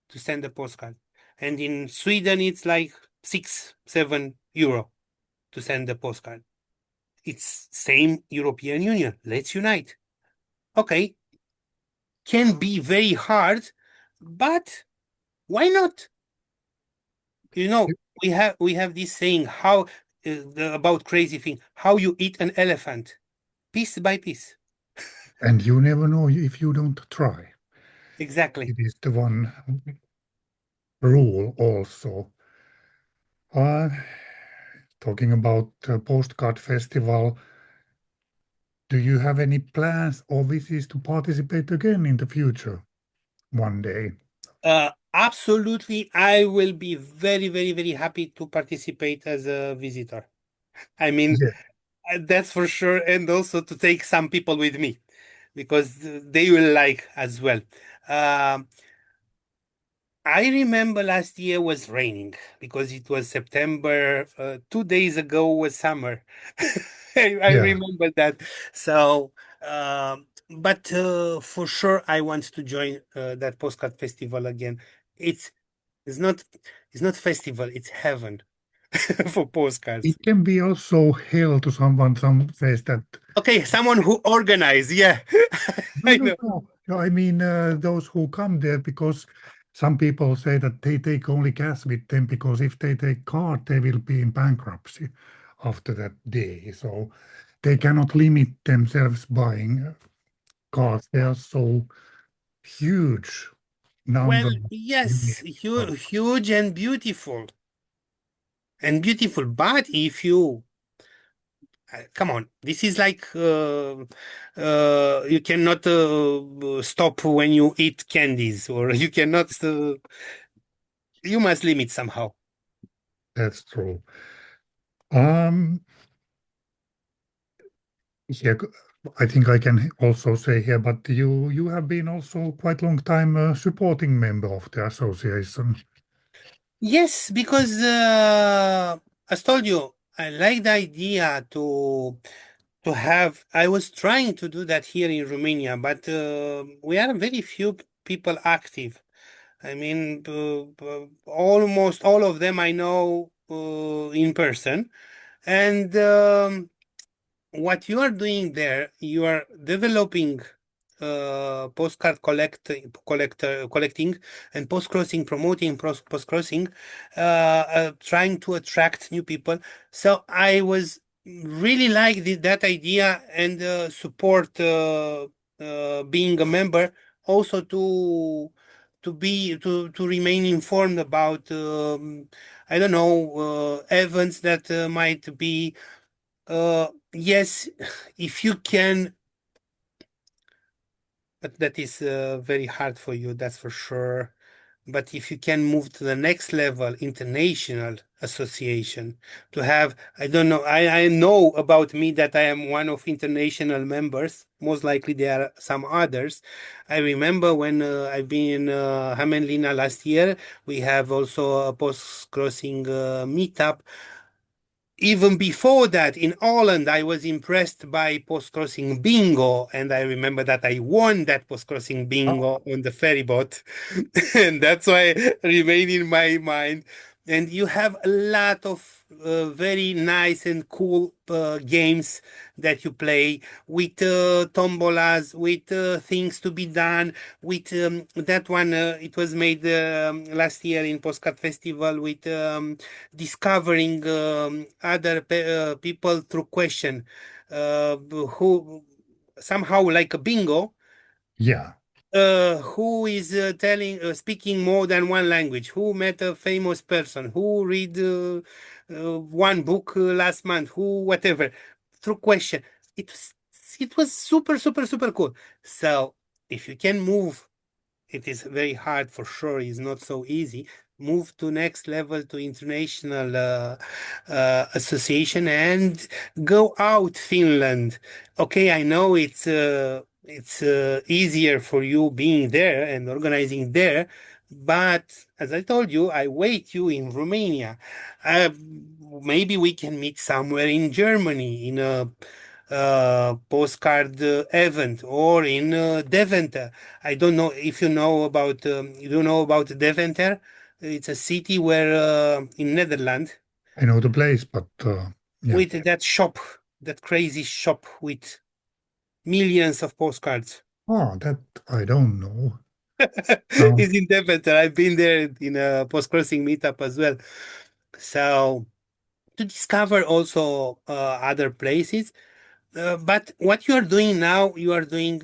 to send a postcard, and in Sweden it's like 6-7 euro to send a postcard. It's same European Union. Let's unite. Okay, can be very hard, but why not? You know, we have this saying how about crazy thing, how you eat an elephant, piece by piece. And you never know if you don't try. Exactly. It is the one rule also. Uh, Talking about Postcard Festival, do you have any plans or wishes to participate again in the future one day? Absolutely, I will be very, very, very happy to participate as a visitor. I mean, Yeah. that's for sure, and also to take some people with me because they will like as well. Um, I remember last year was raining because it was September. 2 days ago was summer. I Yeah, remember that. So, but for sure, I want to join that postcard festival again. It's it's not it's not festival. It's heaven for postcards. it can be also hell to someone some says that. Okay, someone who organize. Yeah, No, I no, know. no. No, I mean, those who come there, because some people say that they take only cash with them, because if they take card, they will be in bankruptcy after that day. So they cannot limit themselves buying cards. They are so huge Well, number of yes, unique cards. huge and beautiful. And beautiful. But if you come on, this is like you cannot stop when you eat candies, or you cannot. You must limit somehow. That's true. Um, yeah, I think I can also say here, but you have been also quite long time a supporting member of the association. Yes, because as told you, I like the idea to have. I was trying to do that here in Romania, but we are very few people active. I mean, almost all of them I know in person. And what you are doing there, you are developing postcard collecting and post-crossing, promoting post-crossing, trying to attract new people. So I was really like that idea and support being a member, also to remain informed about I don't know events that might be yes, if you can, but that is very hard for you, that's for sure. But if you can move to the next level, international association, to have, I don't know, I know about me that I am one of international members. Most likely there are some others. I remember when I've been in Hämeenlinna last year, we have also a post-crossing meetup. Even before that, in Holland, I was impressed by post-crossing bingo, and I remember that I won that post-crossing Oh, bingo on the ferry boat, and that's why remain in my mind. And you have a lot of very nice and cool games that you play with tombolas, with things to be done, with that one. It was made last year in Postcard Festival with discovering other people through question, who somehow like a bingo, yeah. who is telling speaking more than one language, who met a famous person, who read one book last month, who whatever, through question. It was super super super cool. So if you can move, it is very hard for sure, it's not so easy, move to next level to international association and go out Finland. Okay, I know it's easier for you being there and organizing there, but as I told you, I wait you in Romania. Uh, Maybe we can meet somewhere in Germany in a postcard event or in Deventer. I don't know if you know about you don't know about Deventer. It's a city where in Netherlands I know the place, but yeah. with that shop, that crazy shop with millions of postcards. Oh, that I don't know. Sound It's in Deventer. I've been there in a post-crossing meetup as well. So to discover also other places. But what you are doing now, you are doing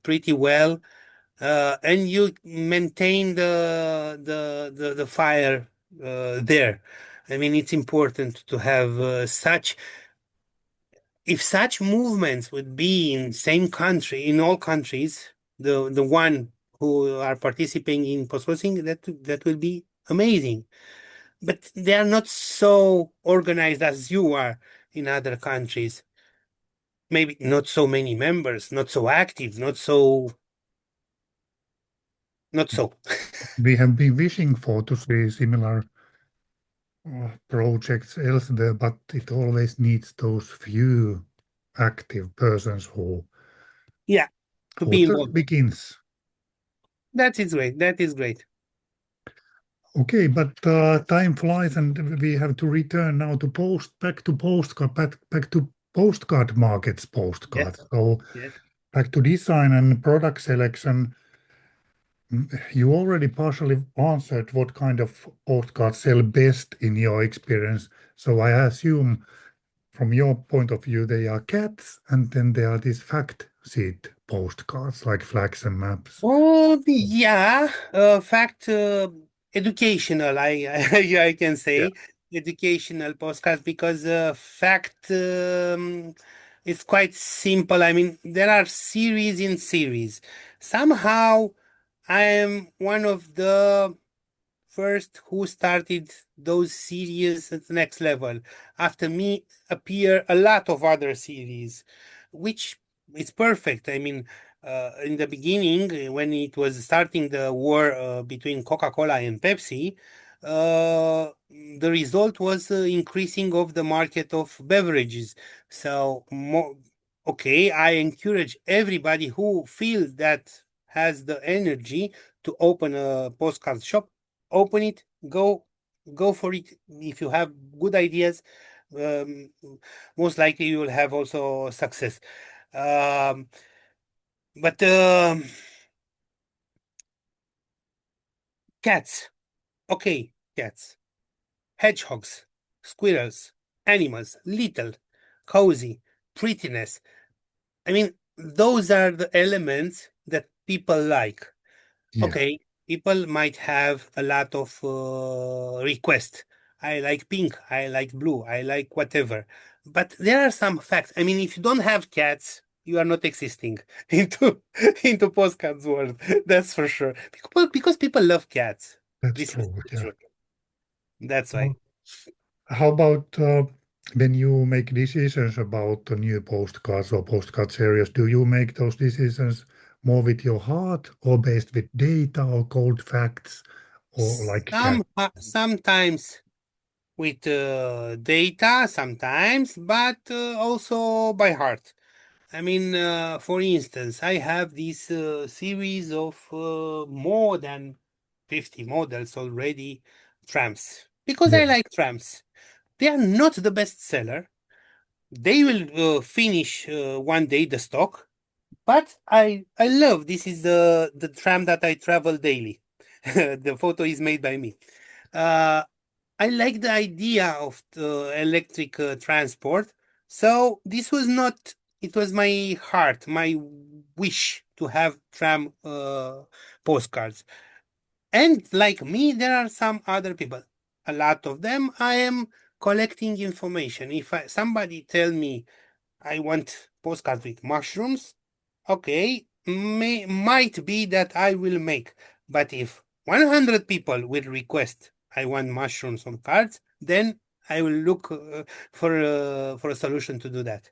pretty well, and you maintain the fire there. I mean, it's important to have such. If such movements would be in same country, in all countries, the one who are participating in post-processing, that will be amazing. But they are not so organized as you are in other countries. Maybe not so many members, not so active, not so. we have been wishing for to see similar projects elsewhere, but it always needs those few active persons Yeah, to who be just involved. begins. That is great. That is great. Okay, but time flies, and we have to return now to back to postcard markets postcard. Yes, So yes. back to design and product selection. You already partially answered what kind of postcards sell best in your experience. So I assume from your point of view, they are cats, and then there are these fact sheet postcards like flags and maps. Oh, yeah. Fact, educational. I can Yeah. say educational postcards because fact is quite simple. I mean, there are series in series. Somehow, I am one of the first who started those series at the next level. After me appear a lot of other series, which is perfect. I mean, in the beginning, when it was starting the war between Coca-Cola and Pepsi, the result was increasing of the market of beverages. So, okay, I encourage everybody who feel that has the energy to open a postcard shop, open it, go for it. If you have good ideas, um, most likely you will have also success. um, but cats, okay, cats, hedgehogs, squirrels, animals, little, cozy, prettiness. I mean, those are the elements that people like. Yeah, Okay, people might have a lot of requests. I like pink, I like blue, I like whatever. But there are some facts. I mean, if you don't have cats, you are not existing into into postcards world. That's for sure. Because people love cats. that's This is true. the Yeah. truth. That's why. Well, how about when you make decisions about the new postcards or postcard series? Do you make those decisions more with your heart or based with data or cold facts or like cat? Sometimes with data, sometimes, but also by heart. I mean, for instance, I have this series of more than 50 models already, trams, because Yeah, I like trams. They are not the best seller. They will finish one day the stock, but I love this is the tram that I travel daily. The photo is made by me. Uh, I like the idea of the electric transport. So this was not, it was my heart, my wish to have tram postcards. And like me, there are some other people. A lot of them, I am collecting information. If somebody tell me I want postcards with mushrooms, okay, might be that I will make. But if 100 people will request, I want mushrooms on cards, then I will look for a solution to do that.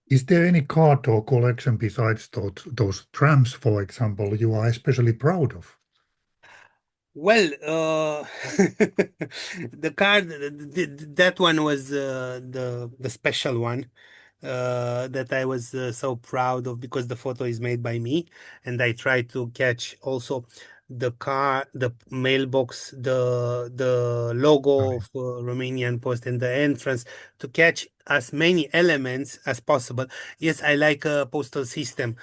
Is there any card or collection besides those tramps, for example, you are especially proud of? Well, the card, that one was the special one that I was so proud of because the photo is made by me, and I tried to catch also the car, the mailbox, the logo Right. of Romanian Post and the entrance to catch as many elements as possible. Yes, I like a postal system.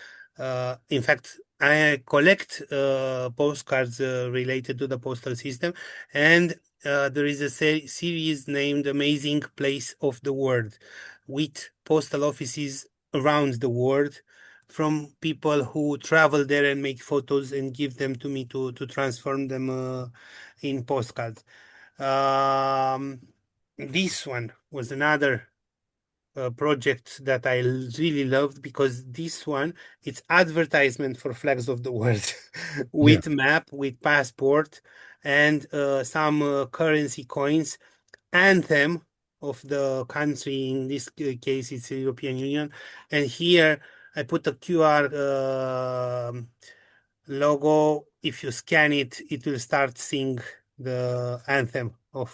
In fact, I collect postcards related to the postal system, and there is a series named Amazing Place of the World with postal offices around the world from people who travel there and make photos and give them to me to transform them in postcards. Um, this one was another project that I really loved because this one it's advertisement for flags of the world Yeah. with map, with passport, and some currency coins, anthem of the country. In this case, it's the European Union, and here I put a QR logo. If you scan it, it will start sing the anthem of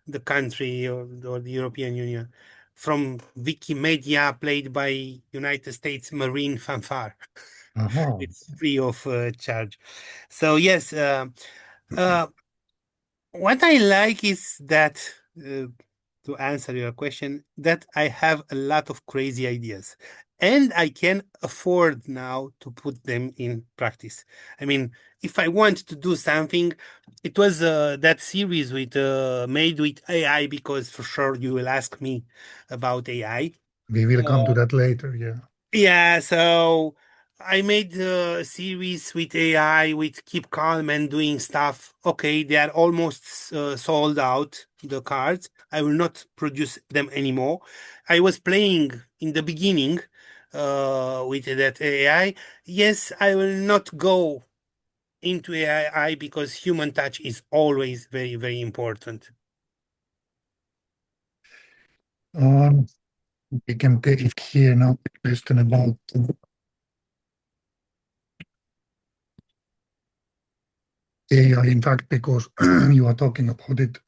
the country or the European Union from Wikimedia, played by United States Marine Fanfare. Aha. It's free of charge. So yes, uh, what I like is that, to answer your question, that I have a lot of crazy ideas and I can afford now to put them in practice. I mean, if I want to do something, it was that series with made with AI, because for sure you will ask me about AI. We will come to that later. Yeah. Yeah, so I made a series with AI with Keep Calm and doing stuff. Okay, they are almost sold out, the cards. I will not produce them anymore. I was playing in the beginning with that AI. Yes, I will not go into AI because human touch is always very, very important. Um, we can take here now a question about AI, in fact, because you are talking about it.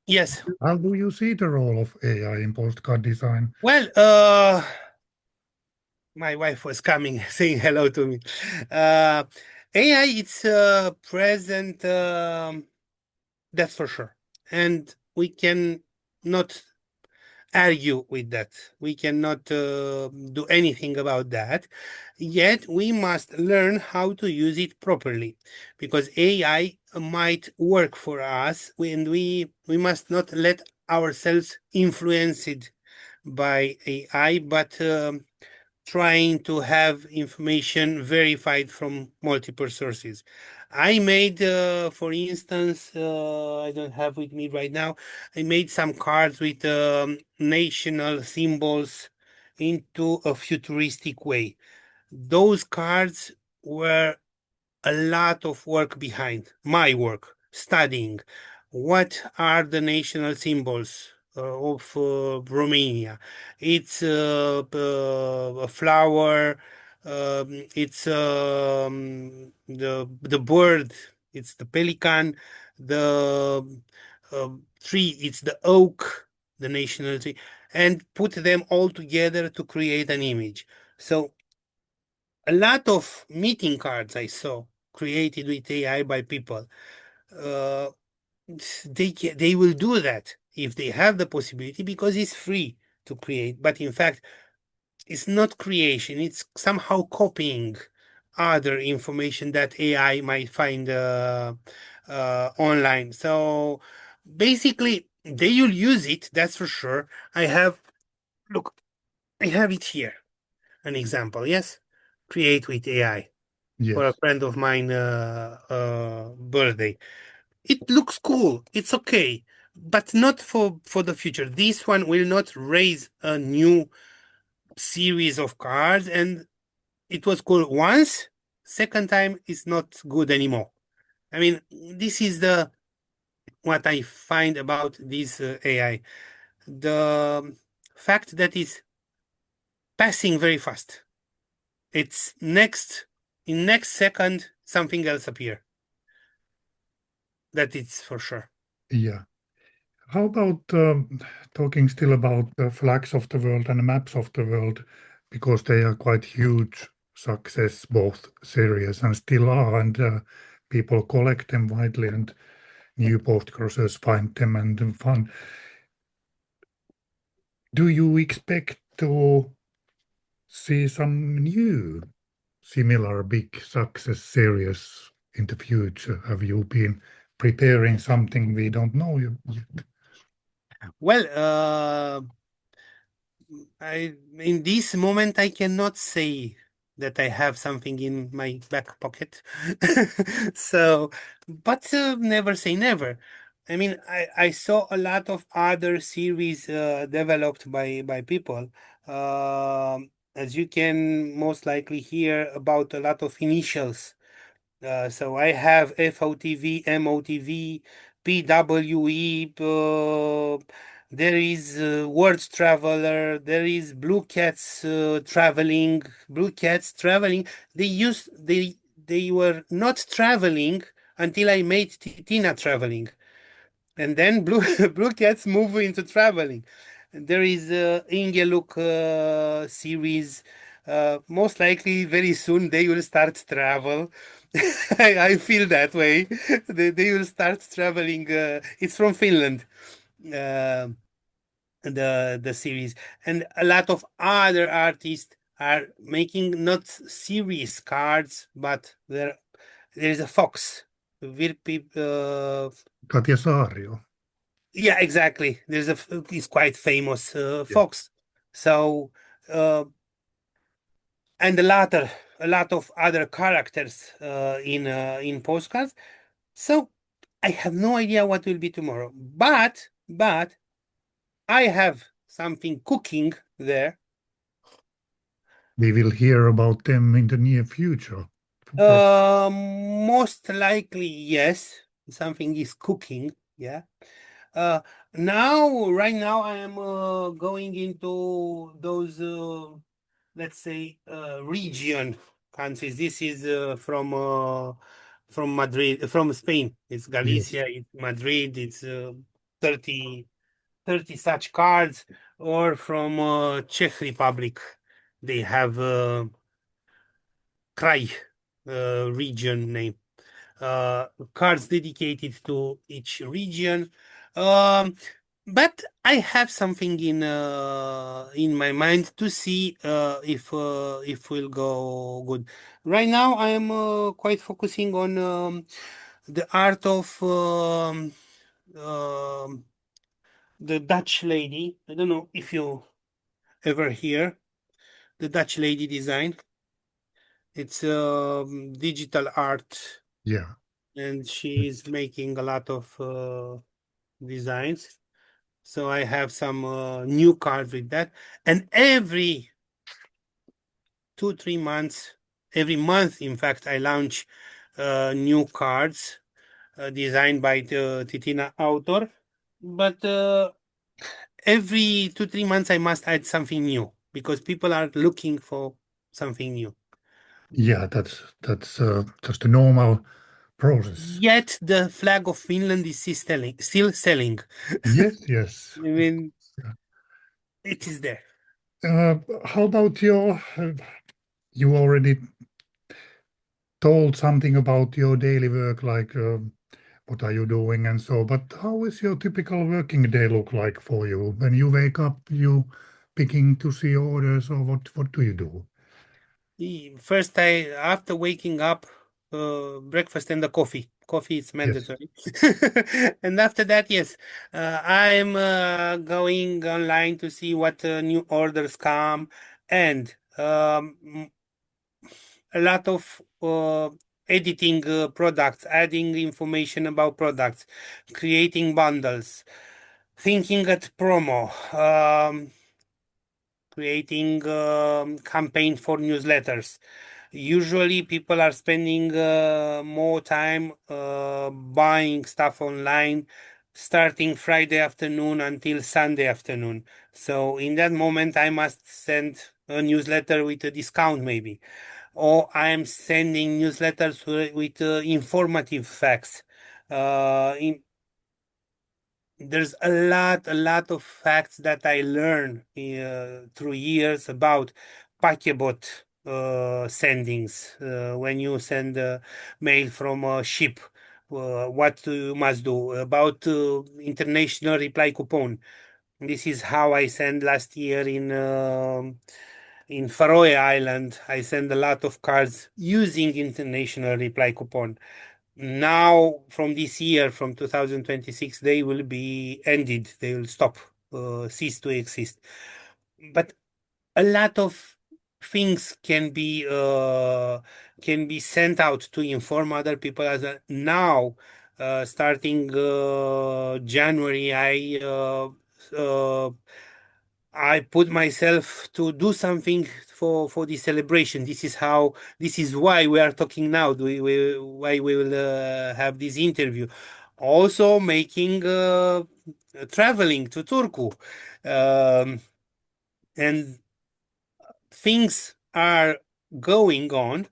Yes. How do you see the role of AI in postcard design? Well, my wife was coming saying hello to me. Uh, AI, it's present, that's for sure. And we can not argue with that. We cannot do anything about that. Yet we must learn how to use it properly because AI might work for us, and we must not let ourselves influenced by AI, but trying to have information verified from multiple sources. I made, for instance, I don't have with me right now, I made some cards with national symbols into a futuristic way. Those cards were a lot of work behind my work, studying what are the national symbols of Romania. It's a flower, it's the bird, it's the pelican, the tree, it's the oak, the national tree, and put them all together to create an image. So a lot of meeting cards I saw created with AI by people. Uh, they will do that if they have the possibility because it's free to create. But in fact, it's not creation; it's somehow copying other information that AI might find online. So basically, they will use it. That's for sure. Look, I have it here. An example, yes, create with AI for a Yes. friend of mine birthday. It looks cool. It's okay, but not for the future. This one will not raise a new series of cards, and it was cool once. second time is not good anymore. I mean, this is the what I find about this AI. The fact that it's passing very fast. It's in next second, something else appear. That it's for sure. Yeah. How about talking still about the flags of the world and the maps of the world, because they are quite huge success, both series and still are, and people collect them widely, and new postcrossers find them and fun. Do you expect to see some new similar big success series in the future? Have you been preparing something we don't know yet? Well, in this moment I cannot say that I have something in my back pocket. So, but never say never. I mean, I saw a lot of other series developed by people. As you can most likely hear about a lot of initials. So I have FOTV, MOTV, PWE, there is World Traveler, there is Blue Cats traveling, Blue Cats traveling. They were not traveling until I made Tina traveling. And then Blue Blue Cats move into traveling. There is a Ingeluk series. Most likely, very soon they will start travel. I feel that way. They will start traveling. It's from Finland, uh, the series, and a lot of other artists are making not series cards, but there is a fox. Virpi, Katja Saario. yeah, exactly. He's quite famous Yeah. fox. So uh, and a lot of other characters in postcards. So I have no idea what will be tomorrow. But I have something cooking there. We will hear about them in the near future. Most likely yes, something is cooking. Yeah. Uh, right now, I am going into those, let's say, region countries. This is from Madrid, from Spain. It's Yes. Galicia, it's Madrid, it's 30, 30 such cards, or from Czech Republic. They have Kraj region name. Cards dedicated to each region. Um, but I have something in my mind to see if will go good. Right now, I am quite focusing on the art of um, the Dutch lady. I don't know if you ever hear the Dutch lady design. It's digital art, Yeah. and she is making a lot of designs. So I have some new cards with that. And every 2, 3 months, every month, in fact, I launch new cards designed by the Titina author. But every 2, 3 months, I must add something new because people are looking for something new. Yeah, that's just a normal process. Yet the flag of Finland is still selling. Still selling. Yes, yes. I mean, it is there. How about you already told something about your daily work, like what are you doing and so, but how is your typical working day look like for you? When you wake up, you picking to see orders, or what do you do? First, I after waking up, breakfast and the coffee. Coffee is Yes. mandatory. And after that, yes, I'm going online to see what new orders come, and a lot of editing products, adding information about products, creating bundles, thinking at promo, creating campaign for newsletters. Usually, people are spending more time buying stuff online, starting Friday afternoon until Sunday afternoon. So, in that moment, I must send a newsletter with a discount, maybe, or I am sending newsletters with informative facts. In There's a lot of facts that I learned through years about packetbot sendings. When you send mail from a ship, what you must do about international reply coupon. This is how I sent last year in Faroe Island. I send a lot of cards using international reply coupon. Now, from this year, from 2026, they will be ended. They will stop, cease to exist. But a lot of things can be sent out to inform other people. As now, starting January, uh, I put myself to do something for this celebration. This is why we are talking now. Why we will have this interview. Also making traveling to Turku, and things are going on,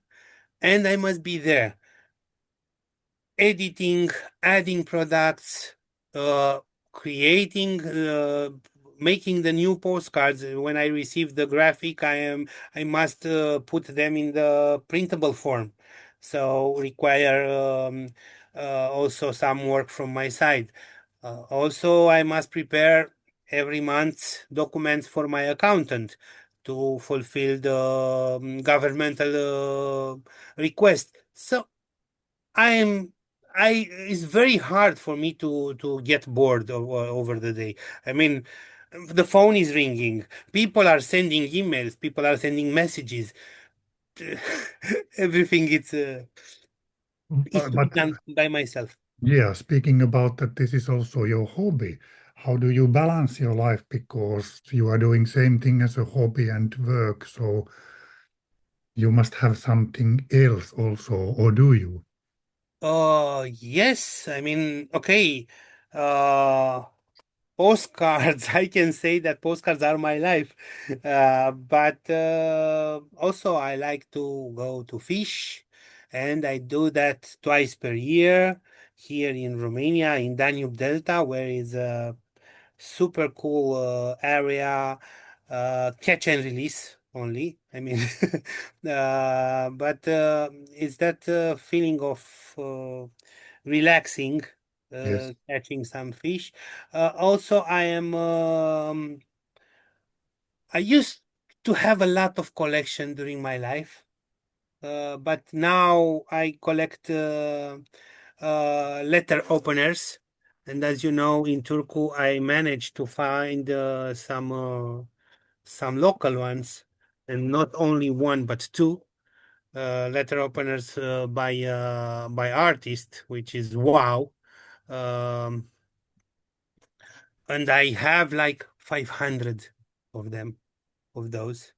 and I must be there editing, adding products, uh, creating, making the new postcards. When I receive the graphic, I must put them in the printable form. So require also some work from my side. Also, I must prepare every month documents for my accountant to fulfill the governmental request. So I am I it's very hard for me to get bored over the day. I mean, the phone is ringing. People are sending emails. People are sending messages. Everything is to be But done by myself. yeah, speaking about that, this is also your hobby. How do you balance your life? Because you are doing same thing as a hobby and work, so you must have something else also, or do you? Yes. I mean, okay. Uh, Postcards, I can say that postcards are my life. But also, I like to go to fish, and I do that twice per year here in Romania, in Danube Delta, where is a super cool area, catch and release only. I mean, but it's that feeling of relaxing, Yes. catching some fish. Also, I used to have a lot of collection during my life, but now I collect letter openers. And as you know, in Turku, I managed to find some local ones, and not only one but two letter openers by artists, which is wow. Um, and I have like 500 of them, of those,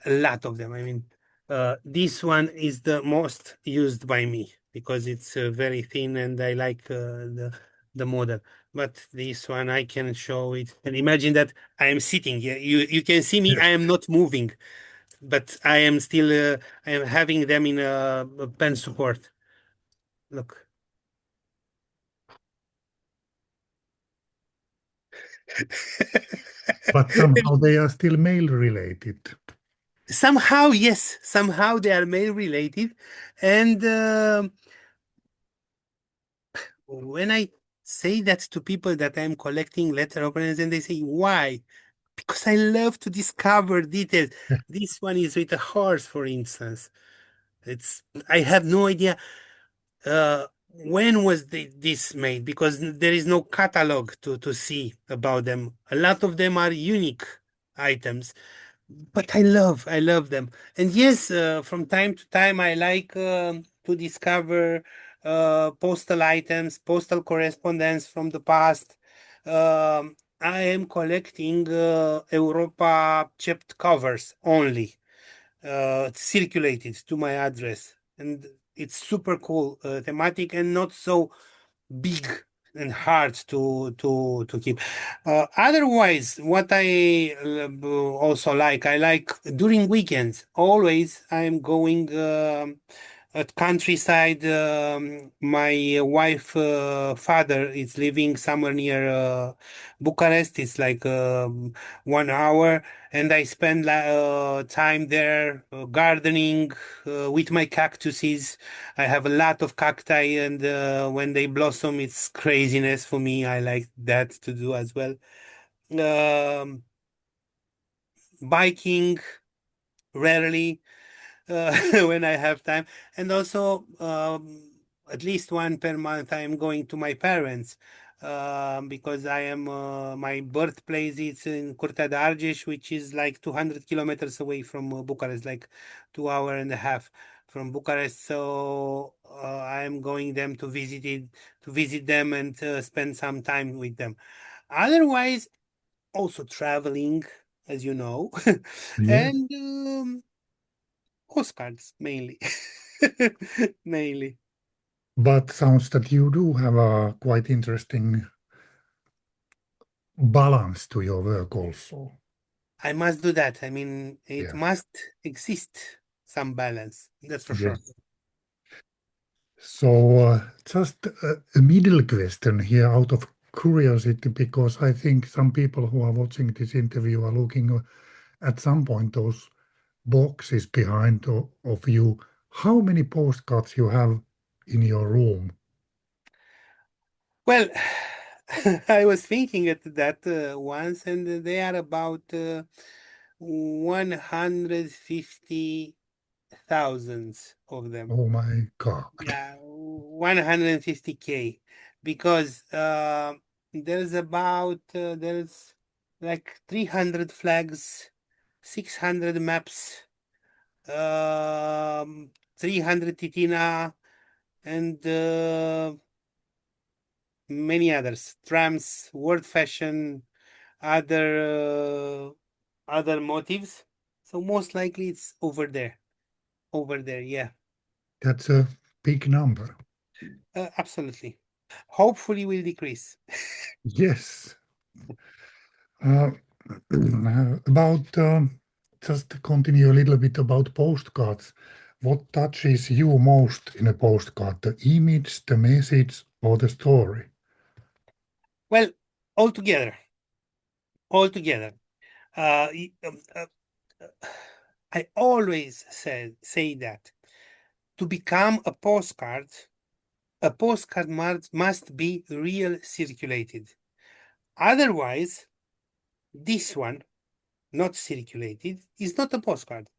a lot of them. I mean, this one is the most used by me because it's very thin, and I like the model. But this one I can show it, and imagine that I am sitting here. You can see me. I Yes. am not moving, but I am having them in a pen support. Look. But somehow they are still male related. Somehow, yes, somehow they are male related. And when I say that to people that I'm collecting letter openers, and they say, why? Because I love to discover details. This one is with a horse, for instance. I have no idea when was this made, because there is no catalog to see about them. A lot of them are unique items, but I love them. And yes, from time to time, I like to discover postal items, postal correspondence from the past. I am collecting Europa chipped covers only. circulated to my address, and it's super cool thematic and not so big and hard to keep. Otherwise, what I also like, I like during weekends. Always, I'm going at countryside. My wife father is living somewhere near Bucharest. It's like 1 hour, and I spend time there gardening with my cactuses. I have a lot of cacti, and when they blossom, it's craziness for me. I like that to do as well. Um, Biking rarely when I have time, and also at least one per month I am going to my parents because I am my birthplace is in Curtea de Argeș, which is like 200 kilometers away from Bucharest, like 2 hour and a half from Bucharest. So I am going them to visit them and spend some time with them. Otherwise, also traveling, as you know, Yeah. and postcards mainly. Mainly. But sounds that you do have a quite interesting balance to your work also. I must do that. I mean, it Yeah. must exist some balance. That's for sure. Yes. So just a middle question here out of curiosity, because I think some people who are watching this interview are looking at some point those boxes behind of you. How many postcards you have in your room? Well, I was thinking at that once, and they are about 150,000 of them. Oh my God. Yeah, 150K, because there's like 300 flags, 600 maps, 300 titina, and many others, trams, world fashion, other motives. So most likely it's over there. Yeah, That's a big number. absolutely. Hopefully will decrease. Yes. Uh, about just to continue a little bit about postcards. What touches you most in a postcard? The image, the message, or the story? Well, altogether, altogether. Uh, y- um, uh, I always say that to become a postcard must be real circulated. Otherwise, this one, not circulated, is not a postcard.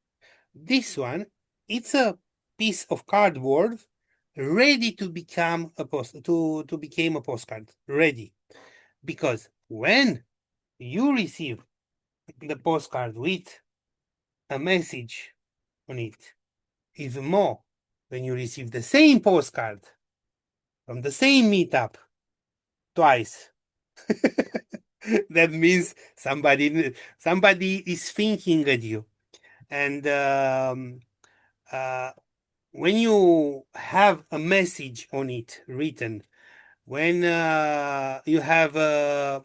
This one, it's a piece of cardboard ready to become to become a postcard. Ready. Because when you receive the postcard with a message on it, even more when you receive the same postcard from the same meetup twice. That means somebody is thinking at you, and uh, when you have a message on it written, when you have a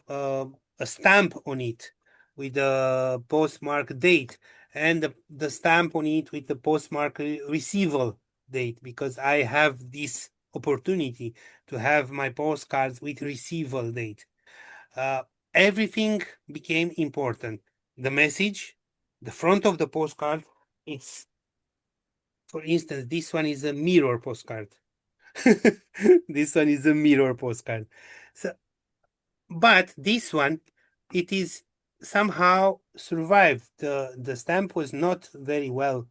stamp on it with the postmark date, and the stamp on it with the postmark receival date, because I have this opportunity to have my postcards with receival date. Uh, Everything became important. The message, the front of the postcard, it's, for instance, this one is a mirror postcard. This one is a mirror postcard. So, but this one, it is somehow survived. The stamp was not very well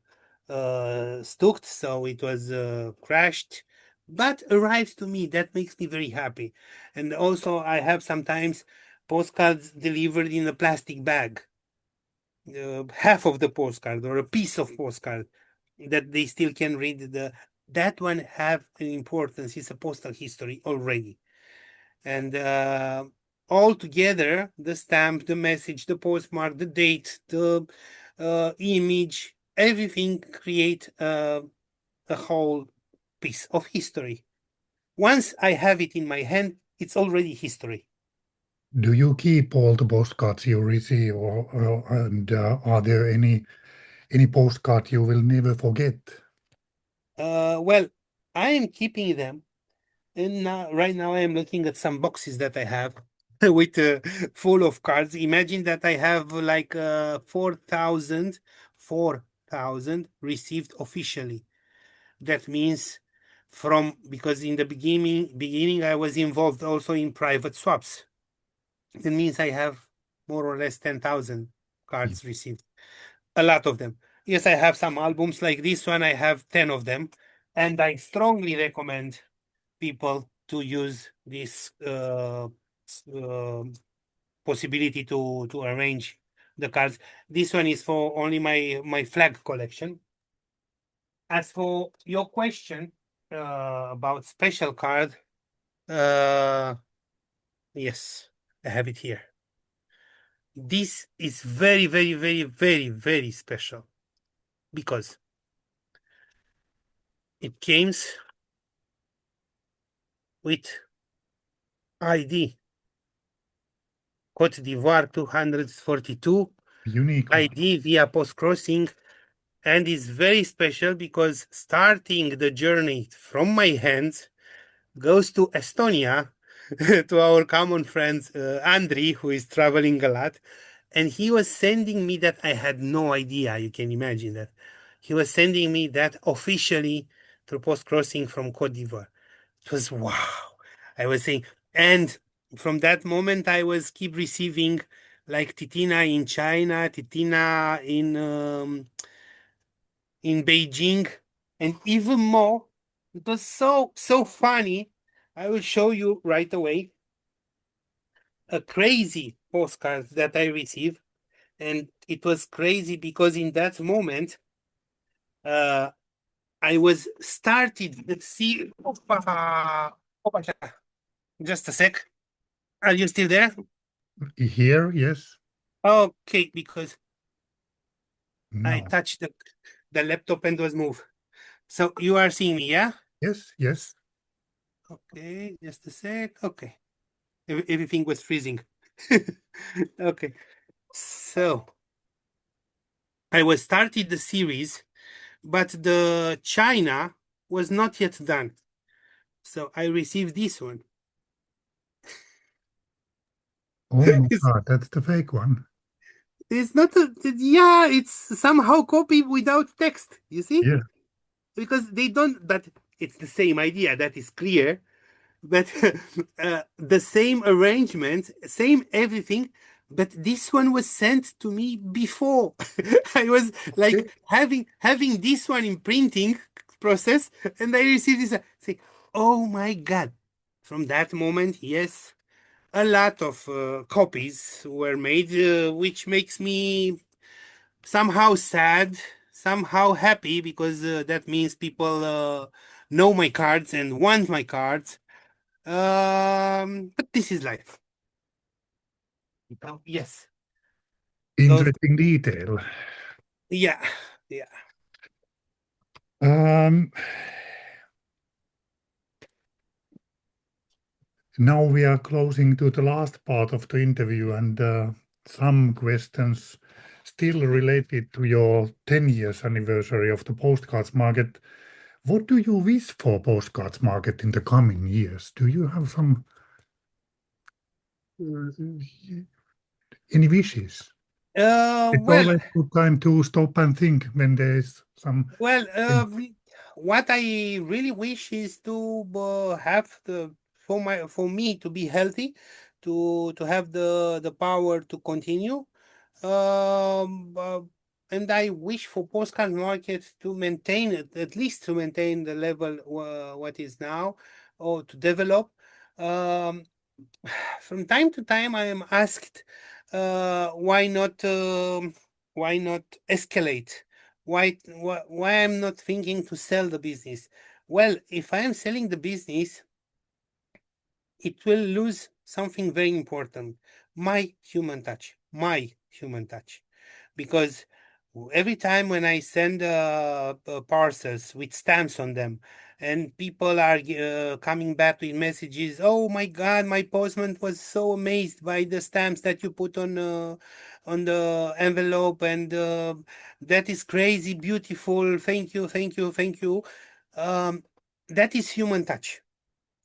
stuck, so it was crashed, but arrived to me. That makes me very happy. And also, I have sometimes postcards delivered in a plastic bag, half of the postcard or a piece of postcard that they still can read. That one have an importance. It's a postal history already, and all together, the stamp, the message, the postmark, the date, the image, everything create a whole piece of history. Once I have it in my hand, it's already history. Do you keep all the postcards you receive, and are there any postcard you will never forget? Well, I am keeping them, and right now I am looking at some boxes that I have with full of cards. Imagine that I have like 4,000 received officially. That means because in the beginning I was involved also in private swaps. That means I have more or less 10,000 cards received. A lot of them. Yes, I have some albums like this one. I have 10 of them, and I strongly recommend people to use this possibility to arrange the cards. This one is for only my flag collection. As for your question about special card, uh, yes, I have it here. This is very, very, very, very, very special because it comes with ID Côte d'Ivoire 242 Unique one. ID via Postcrossing, and is very special because starting the journey from my hands goes to Estonia to our common friend Andri, who is traveling a lot, and he was sending me that. I had no idea. You can imagine that he was sending me that officially through Postcrossing from Côte d'Ivoire. It was wow. I was saying, and from that moment, I was keep receiving like Titina in China, Titina in Beijing, and even more. It was so funny. I will show you right away a crazy postcard that I received, and it was crazy because in that moment, uh, I was started. Let's see. Just a sec. Are you still there? Here, yes. Okay, because I No. touched the laptop and was moved. So you are seeing me, yeah? Yes, yes. Okay, just a sec. Okay. Everything was freezing. Okay. So I was started the series, but the China was not yet done. So I received this one. Oh my It's, God, that's the fake one. it's not yeah, it's somehow copied without text, you see? Yeah. Because they don't, but it's the same idea, that is clear. But the same arrangement, same everything, but this one was sent to me before. I was like Okay. having this one in printing process, and I received this. Say, oh my God! From that moment, yes, a lot of copies were made, which makes me somehow sad, somehow happy, because that means people know my cards and want my cards. But this is life. Oh, yes, those. Interesting detail. Yeah, yeah. Um, Now we are closing to the last part of the interview, and some questions still related to your 10 years anniversary of the postcards market. What do you wish for postcards market in the coming years? Do you have some any wishes? It's Well, always good time to stop and think when there is some. well. What I really wish is to have the for me to be healthy, to have the power to continue. And I wish for postcard market to maintain it, at least to maintain the level what is now, or to develop. Um, from time to time, I am asked, why not escalate? Why I'm not thinking to sell the business? Well, if I am selling the business, it will lose something very important: my human touch, because Every time when I send parcels with stamps on them, and people are coming back with messages, "Oh my God, my postman was so amazed by the stamps that you put on the envelope, and that is crazy, beautiful. Thank you, thank you, thank you." Um, that is human touch,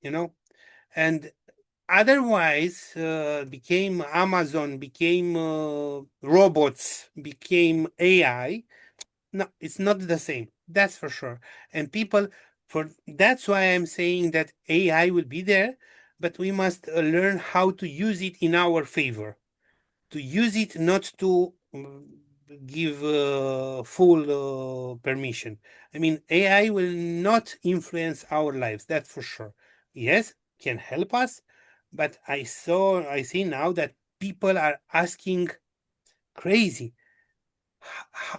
you know, and otherwise became Amazon, became robots, became AI. No, it's not the same. That's for sure. And people, for that's why I'm saying that AI will be there, but we must learn how to use it in our favor. To use it not to give full permission. I mean, AI will not influence our lives. That's for sure. Yes, can help us, but I see now that people are asking crazy.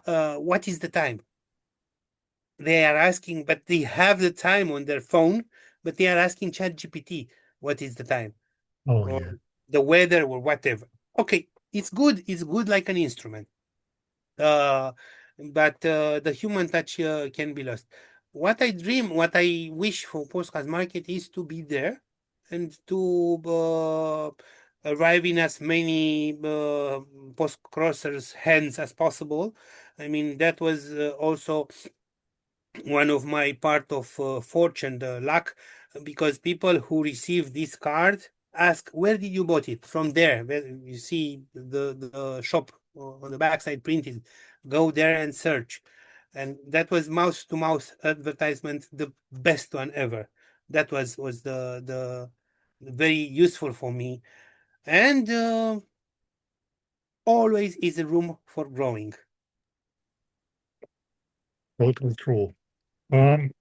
What is the time? They are asking, but they have the time on their phone, but they are asking ChatGPT, what is the time? Oh, Or yeah. the weather or whatever. Okay, it's good like an instrument. Uh, but the human touch can be lost. What I wish for Postcards Market is to be there and to arrive in as many post crossers hands as possible. I mean, that was also one of my part of fortune, the luck, because people who receive this card ask, where did you bought it? From there, where you see the shop on the backside printed. Go there and search. And that was mouth to mouth advertisement, the best one ever. That was the very useful for me. And always is a room for growing. Totally true. Um,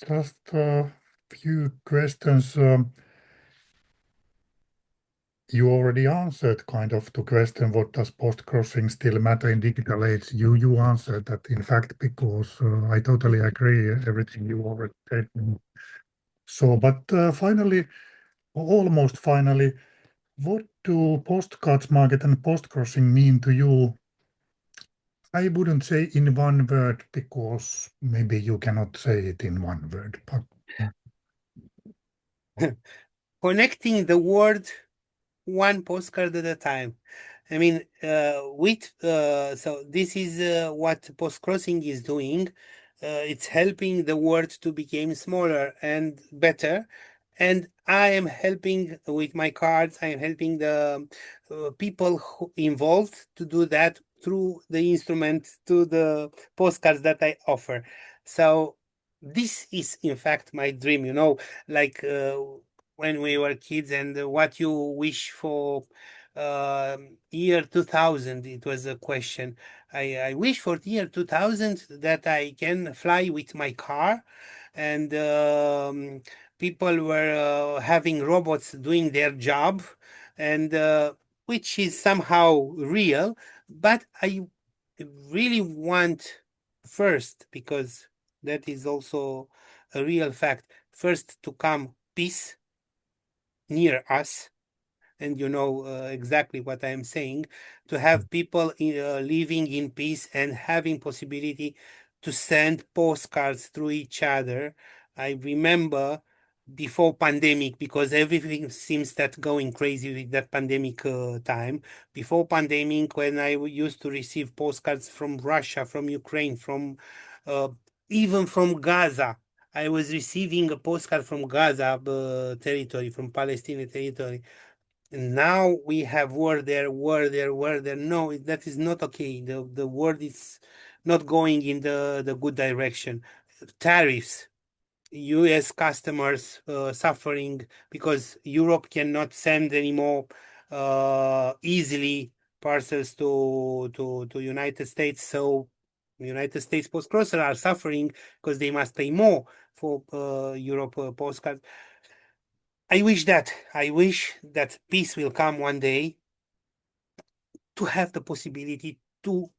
just a few questions. You already answered kind of the question, what does post-crossing still matter in digital age? You answered that, in fact, because I totally agree everything you already said. So, but finally, almost finally, what do postcards market and post-crossing mean to you? I wouldn't say in one word because maybe you cannot say it in one word, but Connecting the world one postcard at a time. I mean, so this is what post-crossing is doing. It's helping the world to become smaller and better. And I am helping with my cards. I am helping the people who involved to do that through the instrument, to the postcards that I offer. So this is in fact my dream, like when we were kids, and what you wish for year 2000, it was a question. I wish for year 2000 that I can fly with my car, and people were having robots doing their job, and which is somehow real, but I really want first, because that is also a real fact, first to come peace near us, and you know exactly what I am saying, to have people living in peace and having possibility to send postcards through each other. I remember before pandemic, because everything seems that going crazy with that pandemic time. Before pandemic, when I used to receive postcards from Russia, from Ukraine, from uh, even from Gaza. I was receiving a postcard from Gaza territory, from Palestinian territory. And now we have war there, war there, war there. No, that is not okay. The world is not going in the good direction. Tariffs, US customers suffering because Europe cannot send anymore easily parcels to United States. So United States postcrossers are suffering because they must pay more for Europe postcards. I wish that peace will come one day, to have the possibility to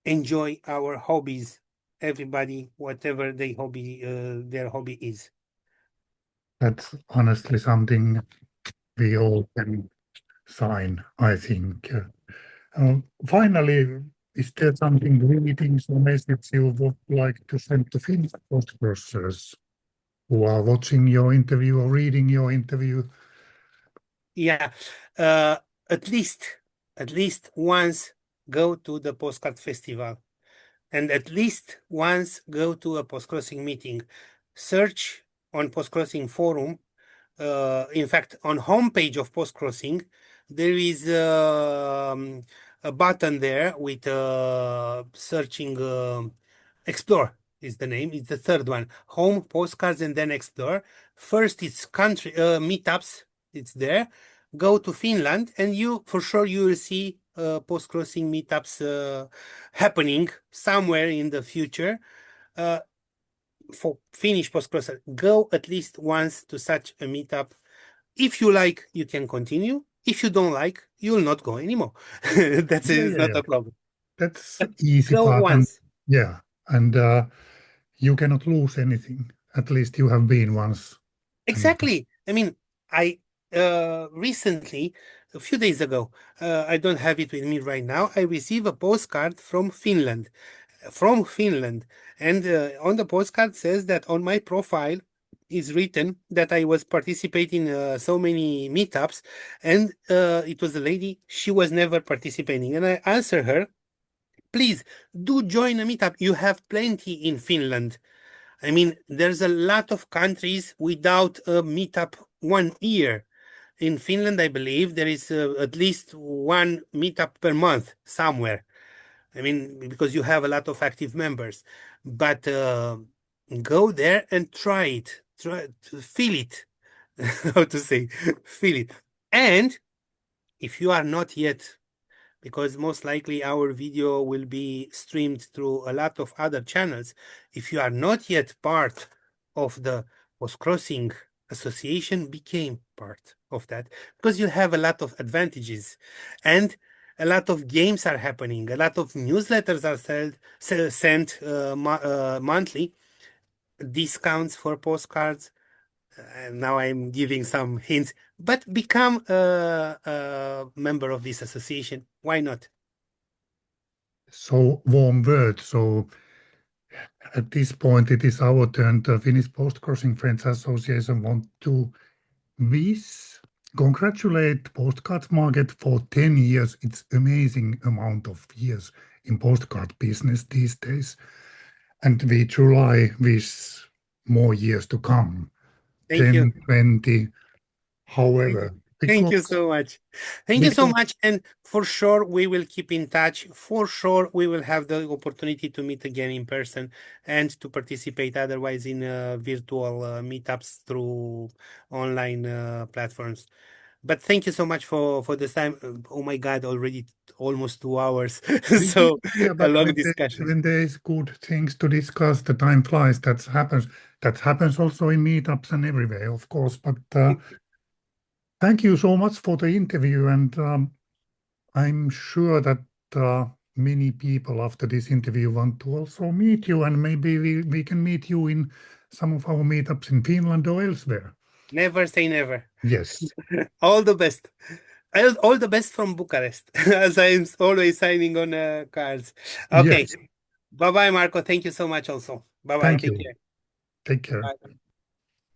enjoy our hobbies, everybody, whatever their hobby is. that's honestly something we all can sign, I think. Finally, is there something, greetings or message you would like to send to Finnish podcasters who are watching your interview or reading your interview? Yeah, uh, at least once go to the postcard festival, and at least once go to a postcrossing meeting. Search on postcrossing forum. In fact, on homepage of Postcrossing, there is a button there with searching. Explore is the name. It's the third one. Home, postcards, and then explore. First, it's country meetups. It's there. Go to Finland, and you for sure you will see Postcrossing meetups happening somewhere in the future. Uh, for Finnish postcrosser, go at least once to such a meetup. If you like, you can continue. If you don't like, you will not go anymore. That Yeah, is yeah, not yeah. a problem. That's But easy go part, and once. yeah, and you cannot lose anything. At least you have been once, and Exactly. I mean, I recently, a few days ago, I don't have it with me right now. I received a postcard from Finland, and on the postcard says that on my profile is written that I was participating so many meetups, and it was a lady. She was never participating, and I answer her, please do join a meetup. You have plenty in Finland. I mean, there's a lot of countries without a meetup 1 year. In Finland, I believe there is at least one meetup per month somewhere. I mean, because you have a lot of active members. But go there and try it. Try to feel it. How to say? Feel it. And if you are not yet, because most likely our video will be streamed through a lot of other channels. If you are not yet part of the Postcrossing Association, became part of that because you have a lot of advantages and a lot of games are happening. A lot of newsletters are sent monthly, discounts for postcards. Now I'm giving some hints, but become a member of this association. Why not? so warm word. So at this point, it is our turn. The Finnish Postcrossing Friends Association want to wish, congratulate Postcards Market for 10 years. It's amazing amount of years in postcard business these days. And we truly wish more years to come, Thank you. 10, 20, Thank you. however, Thank you because so much. Thank you so because much. And for sure, we will keep in touch. For sure, we will have the opportunity to meet again in person and to participate otherwise in virtual meetups through online platforms. But thank you so much for this time. Oh my God, already almost 2 hours. So yeah, a but long discussion. when there is good things to discuss, the time flies. That happens. That happens also in meetups and everywhere, of course. But thank you so much for the interview, and I'm sure that many people after this interview want to also meet you, and maybe we can meet you in some of our meetups in Finland or elsewhere. Never say never. Yes, All the best. All the best from Bucharest, as I'm always signing on cards. Okay. yes. Bye bye, Marco. Thank you so much also. Bye bye. Thank Take you. care. Take care. Bye.